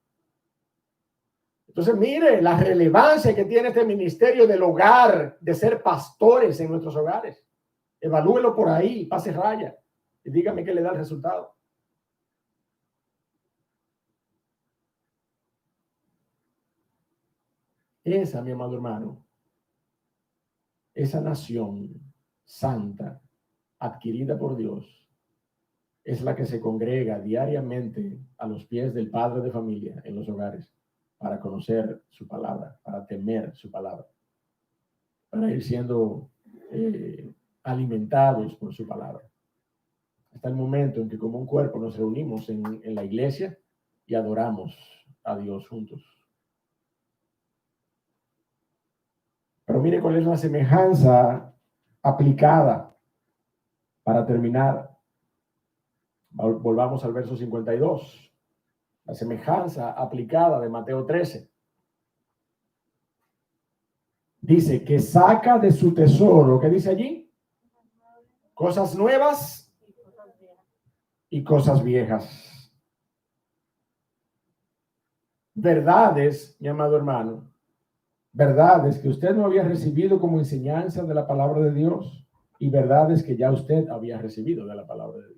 Entonces, mire la relevancia que tiene este ministerio del hogar, de ser pastores en nuestros hogares. Evalúelo por ahí, pase raya y dígame qué le da el resultado. Esa, mi amado hermano, esa nación santa, adquirida por Dios, es la que se congrega diariamente a los pies del padre de familia en los hogares para conocer su palabra, para temer su palabra, para ir siendo alimentados por su palabra. Hasta el momento en que como un cuerpo nos reunimos en la iglesia y adoramos a Dios juntos. Pero mire cuál es la semejanza aplicada para terminar. Volvamos al verso 52. La semejanza aplicada de Mateo 13. Dice que saca de su tesoro, ¿qué dice allí? Cosas nuevas y cosas viejas. Verdades, mi amado hermano, verdades que usted no había recibido como enseñanza de la palabra de Dios y verdades que ya usted había recibido de la palabra de Dios.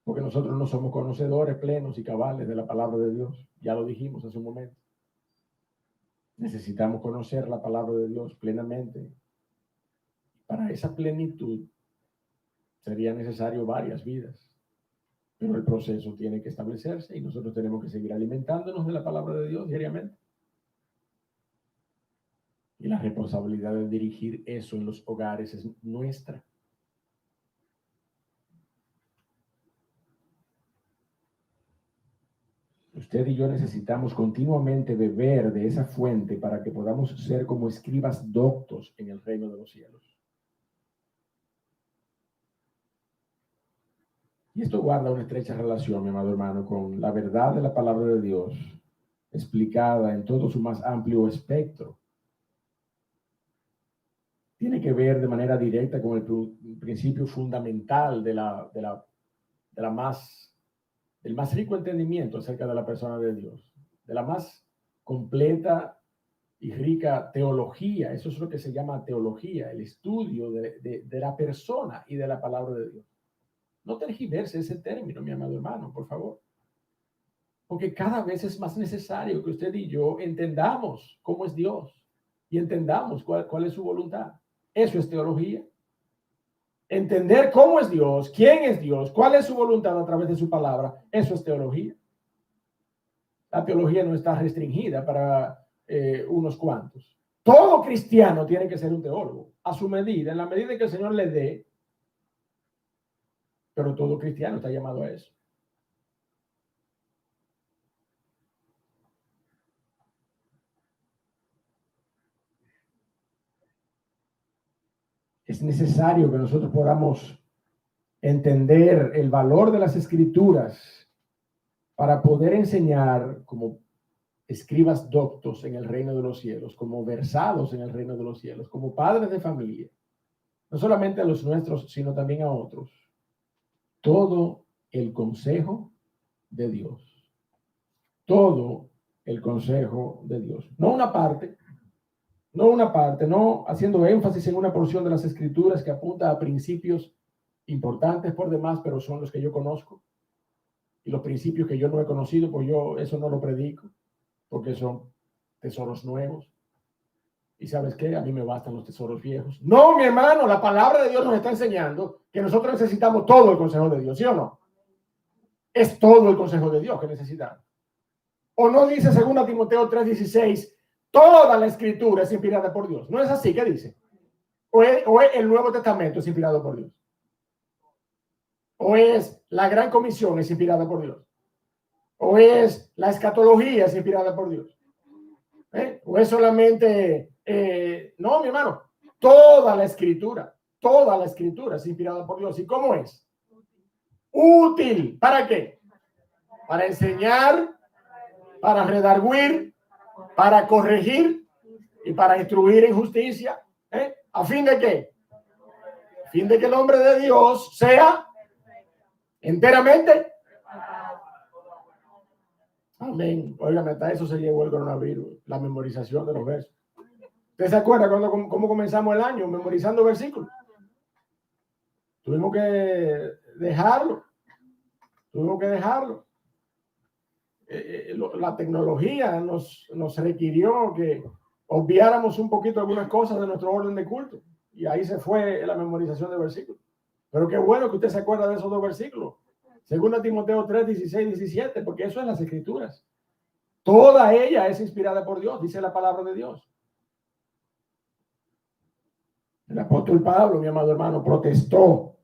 Porque nosotros no somos conocedores plenos y cabales de la palabra de Dios. Ya lo dijimos hace un momento. Necesitamos conocer la palabra de Dios plenamente. Para esa plenitud sería necesario varias vidas. Pero el proceso tiene que establecerse y nosotros tenemos que seguir alimentándonos de la palabra de Dios diariamente. Y la responsabilidad de dirigir eso en los hogares es nuestra. Usted y yo necesitamos continuamente beber de esa fuente para que podamos ser como escribas doctos en el reino de los cielos. Y esto guarda una estrecha relación, mi amado hermano, con la verdad de la palabra de Dios, explicada en todo su más amplio espectro. Tiene que ver de manera directa con el principio fundamental del más rico entendimiento acerca de la persona de Dios, de la más completa y rica teología. Eso es lo que se llama teología, el estudio de la persona y de la palabra de Dios. No tergiverse ese término, mi amado hermano, por favor. Porque cada vez es más necesario que usted y yo entendamos cómo es Dios y entendamos cuál es su voluntad. Eso es teología. Entender cómo es Dios, quién es Dios, cuál es su voluntad a través de su palabra, eso es teología. La teología no está restringida para unos cuantos. Todo cristiano tiene que ser un teólogo, a su medida, en la medida que el Señor le dé, pero todo cristiano está llamado a eso. Es necesario que nosotros podamos entender el valor de las Escrituras para poder enseñar como escribas doctos en el reino de los cielos, como versados en el reino de los cielos, como padres de familia, no solamente a los nuestros, sino también a otros. Todo el consejo de Dios. Todo el consejo de Dios. No una parte, no haciendo énfasis en una porción de las Escrituras que apunta a principios importantes por demás, pero son los que yo conozco. Y los principios que yo no he conocido, pues yo eso no lo predico, porque son tesoros nuevos. ¿Y sabes qué? A mí me bastan los tesoros viejos. No, mi hermano, la palabra de Dios nos está enseñando que nosotros necesitamos todo el consejo de Dios, ¿sí o no? Es todo el consejo de Dios que necesitamos. ¿O no dice 2 Timoteo 3:16, toda la escritura es inspirada por Dios? ¿No es así? ¿Qué dice? ¿O es el Nuevo Testamento es inspirado por Dios? ¿O es la Gran Comisión es inspirada por Dios? ¿O es la escatología es inspirada por Dios? ¿O es solamente... no, mi hermano, toda la escritura es inspirada por Dios. ¿Y cómo es? Útil. ¿Para qué? Para enseñar, para redarguir, para corregir y para instruir en justicia. ¿A fin de qué? A fin de que el hombre de Dios sea enteramente. Amén. Oigan, hasta eso se llevó el coronavirus, la memorización de los versos. ¿Usted se acuerda cómo comenzamos el año memorizando versículos? Tuvimos que dejarlo. La tecnología nos requirió que obviáramos un poquito algunas cosas de nuestro orden de culto. Y ahí se fue la memorización de versículos. Pero qué bueno que usted se acuerda de esos dos versículos. 2 Timoteo 3:16-17, porque eso es las Escrituras. Toda ella es inspirada por Dios, dice la palabra de Dios. El apóstol Pablo, mi amado hermano, protestó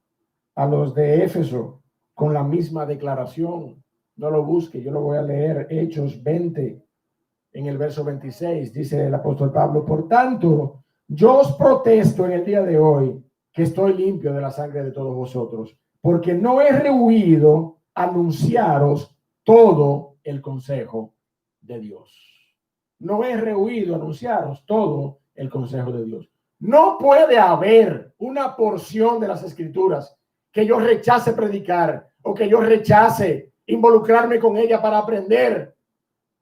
a los de Éfeso con la misma declaración. No lo busque, yo lo voy a leer. Hechos 20, en el verso 26, dice el apóstol Pablo: por tanto, yo os protesto en el día de hoy que estoy limpio de la sangre de todos vosotros, porque no he rehuido anunciaros todo el consejo de Dios. No he rehuido anunciaros todo el consejo de Dios. No puede haber una porción de las Escrituras que yo rechace predicar o que yo rechace involucrarme con ella para aprender.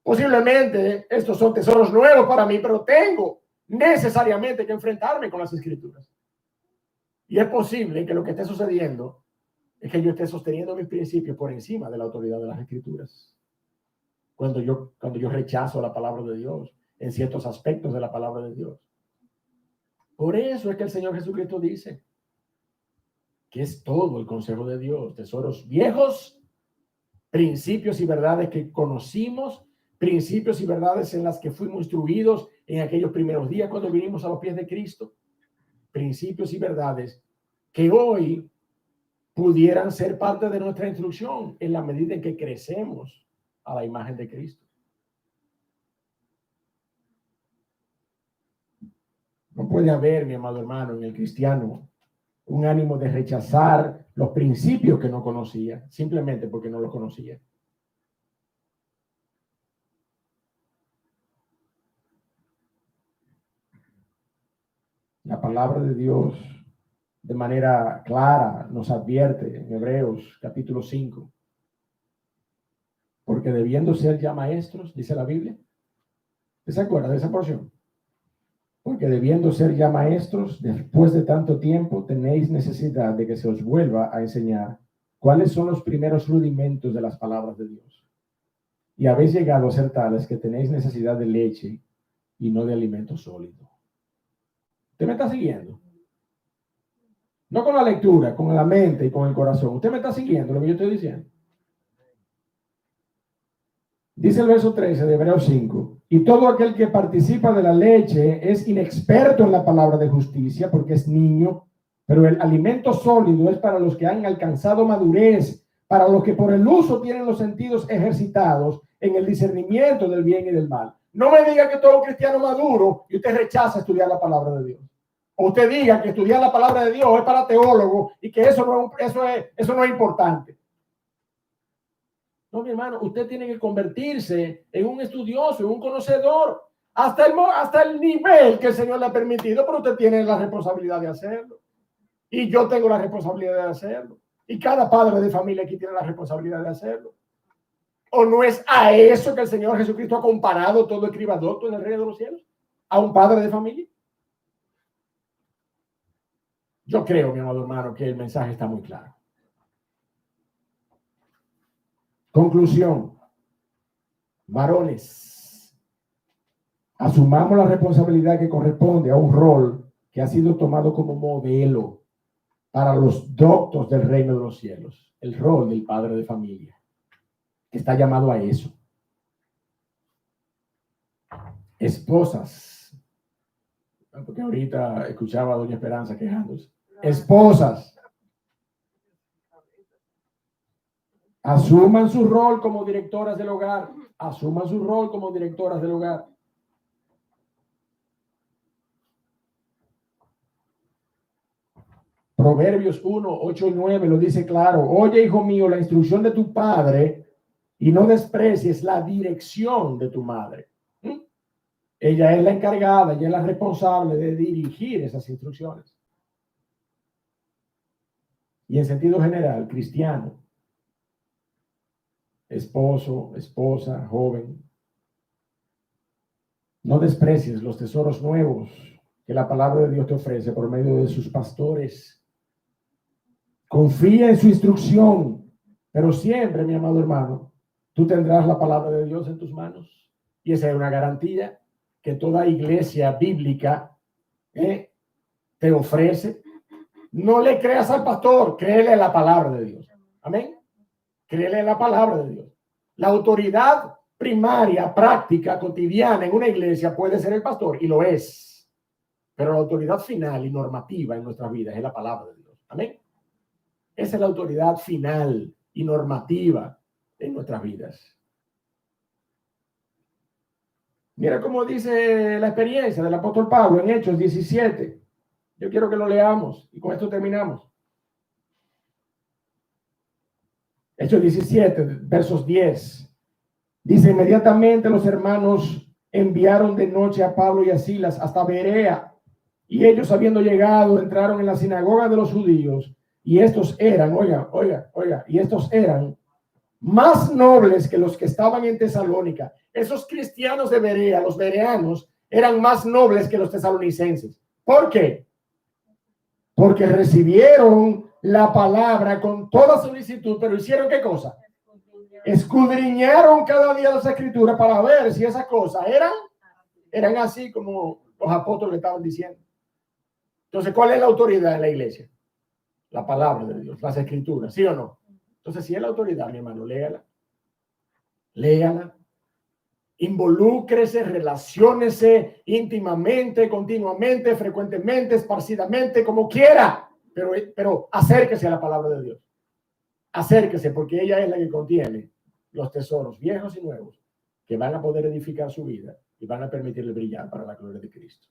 Posiblemente estos son tesoros nuevos para mí, pero tengo necesariamente que enfrentarme con las Escrituras. Y es posible que lo que esté sucediendo es que yo esté sosteniendo mis principios por encima de la autoridad de las Escrituras. Cuando yo rechazo la palabra de Dios en ciertos aspectos de la palabra de Dios. Por eso es que el Señor Jesucristo dice que es todo el consejo de Dios, tesoros viejos, principios y verdades que conocimos, principios y verdades en las que fuimos instruidos en aquellos primeros días cuando vinimos a los pies de Cristo, principios y verdades que hoy pudieran ser parte de nuestra instrucción en la medida en que crecemos a la imagen de Cristo. No puede haber, mi amado hermano, en el cristiano un ánimo de rechazar los principios que no conocía, simplemente porque no los conocía. La palabra de Dios de manera clara nos advierte en Hebreos capítulo 5, porque debiendo ser ya maestros, dice la Biblia. ¿Se acuerda de esa porción? Porque debiendo ser ya maestros, después de tanto tiempo, tenéis necesidad de que se os vuelva a enseñar cuáles son los primeros rudimentos de las palabras de Dios. Y habéis llegado a ser tales que tenéis necesidad de leche y no de alimento sólido. ¿Usted me está siguiendo? No con la lectura, con la mente y con el corazón. ¿Usted me está siguiendo lo que yo estoy diciendo? Dice el verso 13 de Hebreos 5, y todo aquel que participa de la leche es inexperto en la palabra de justicia porque es niño, pero el alimento sólido es para los que han alcanzado madurez, para los que por el uso tienen los sentidos ejercitados en el discernimiento del bien y del mal. No me diga que todo cristiano maduro y usted rechaza estudiar la palabra de Dios. O usted diga que estudiar la palabra de Dios es para teólogos y que eso no es importante. No, mi hermano, usted tiene que convertirse en un estudioso, en un conocedor, hasta el nivel que el Señor le ha permitido, pero usted tiene la responsabilidad de hacerlo. Y yo tengo la responsabilidad de hacerlo. Y cada padre de familia aquí tiene la responsabilidad de hacerlo. ¿O no es a eso que el Señor Jesucristo ha comparado todo escribadoto en el reino de los cielos? ¿A un padre de familia? Yo creo, mi amado hermano, que el mensaje está muy claro. Conclusión. Varones, asumamos la responsabilidad que corresponde a un rol que ha sido tomado como modelo para los doctos del reino de los cielos, el rol del padre de familia, que está llamado a eso. Esposas, porque ahorita escuchaba a doña Esperanza quejándose. Esposas, asuman su rol como directoras del hogar. Asuman su rol como directoras del hogar. Proverbios 1, 8 y 9 lo dice claro. Oye, hijo mío, la instrucción de tu padre y no desprecies la dirección de tu madre. Ella es la encargada, ella es la responsable de dirigir esas instrucciones. Y en sentido general, cristiano, esposo, esposa, joven, no desprecies los tesoros nuevos que la palabra de Dios te ofrece por medio de sus pastores. Confía en su instrucción, pero siempre, mi amado hermano, tú tendrás la palabra de Dios en tus manos. Y esa es una garantía que toda iglesia bíblica te ofrece. No le creas al pastor, créele la palabra de Dios. Amén. Créele la palabra de Dios. La autoridad primaria, práctica, cotidiana en una iglesia puede ser el pastor, y lo es. Pero la autoridad final y normativa en nuestras vidas es la palabra de Dios. Amén. Esa es la autoridad final y normativa en nuestras vidas. Mira cómo dice la experiencia del apóstol Pablo en Hechos 17. Yo quiero que lo leamos y con esto terminamos. Hechos 17, versos 10. Dice, inmediatamente los hermanos enviaron de noche a Pablo y a Silas hasta Berea. Y ellos, habiendo llegado, entraron en la sinagoga de los judíos. Y estos eran, y estos eran más nobles que los que estaban en Tesalónica. Esos cristianos de Berea, los bereanos, eran más nobles que los tesalonicenses. ¿Por qué? Porque recibieron la palabra con toda solicitud, pero hicieron ¿qué cosa? Escudriñaron cada día las escrituras para ver si esas cosas eran así como los apóstoles estaban diciendo. Entonces, ¿cuál es la autoridad en la iglesia? La palabra de Dios, las escrituras, ¿sí o no? Entonces, si es la autoridad, mi hermano, léala, involúcrese, relaciónese íntimamente, continuamente, frecuentemente, esparcidamente, como quiera, pero acérquese a la palabra de Dios. Acérquese, porque ella es la que contiene los tesoros viejos y nuevos que van a poder edificar su vida y van a permitirle brillar para la gloria de Cristo.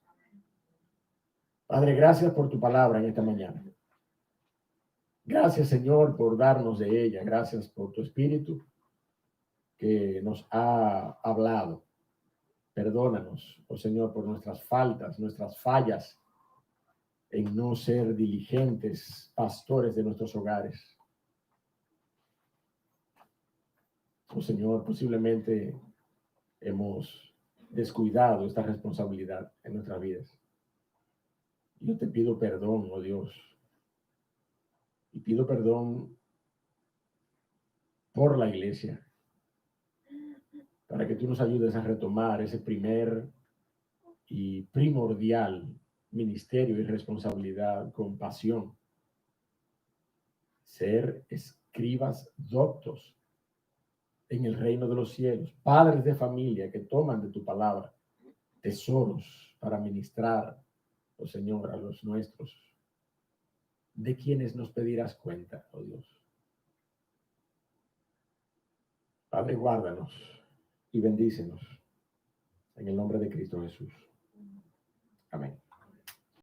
Padre, gracias por tu palabra en esta mañana. Gracias, Señor, por darnos de ella. Gracias por tu Espíritu que nos ha hablado. Perdónanos, oh Señor, por nuestras faltas, nuestras fallas en no ser diligentes pastores de nuestros hogares. Oh Señor, posiblemente hemos descuidado esta responsabilidad en nuestras vidas. Yo te pido perdón, oh Dios, y pido perdón por la iglesia, para que tú nos ayudes a retomar ese primer y primordial ministerio y responsabilidad con pasión. Ser escribas doctos en el reino de los cielos, padres de familia que toman de tu palabra tesoros para ministrar, oh Señor, a los nuestros, de quienes nos pedirás cuenta, oh Dios. Padre, guárdanos y bendícenos en el nombre de Cristo Jesús. Amén.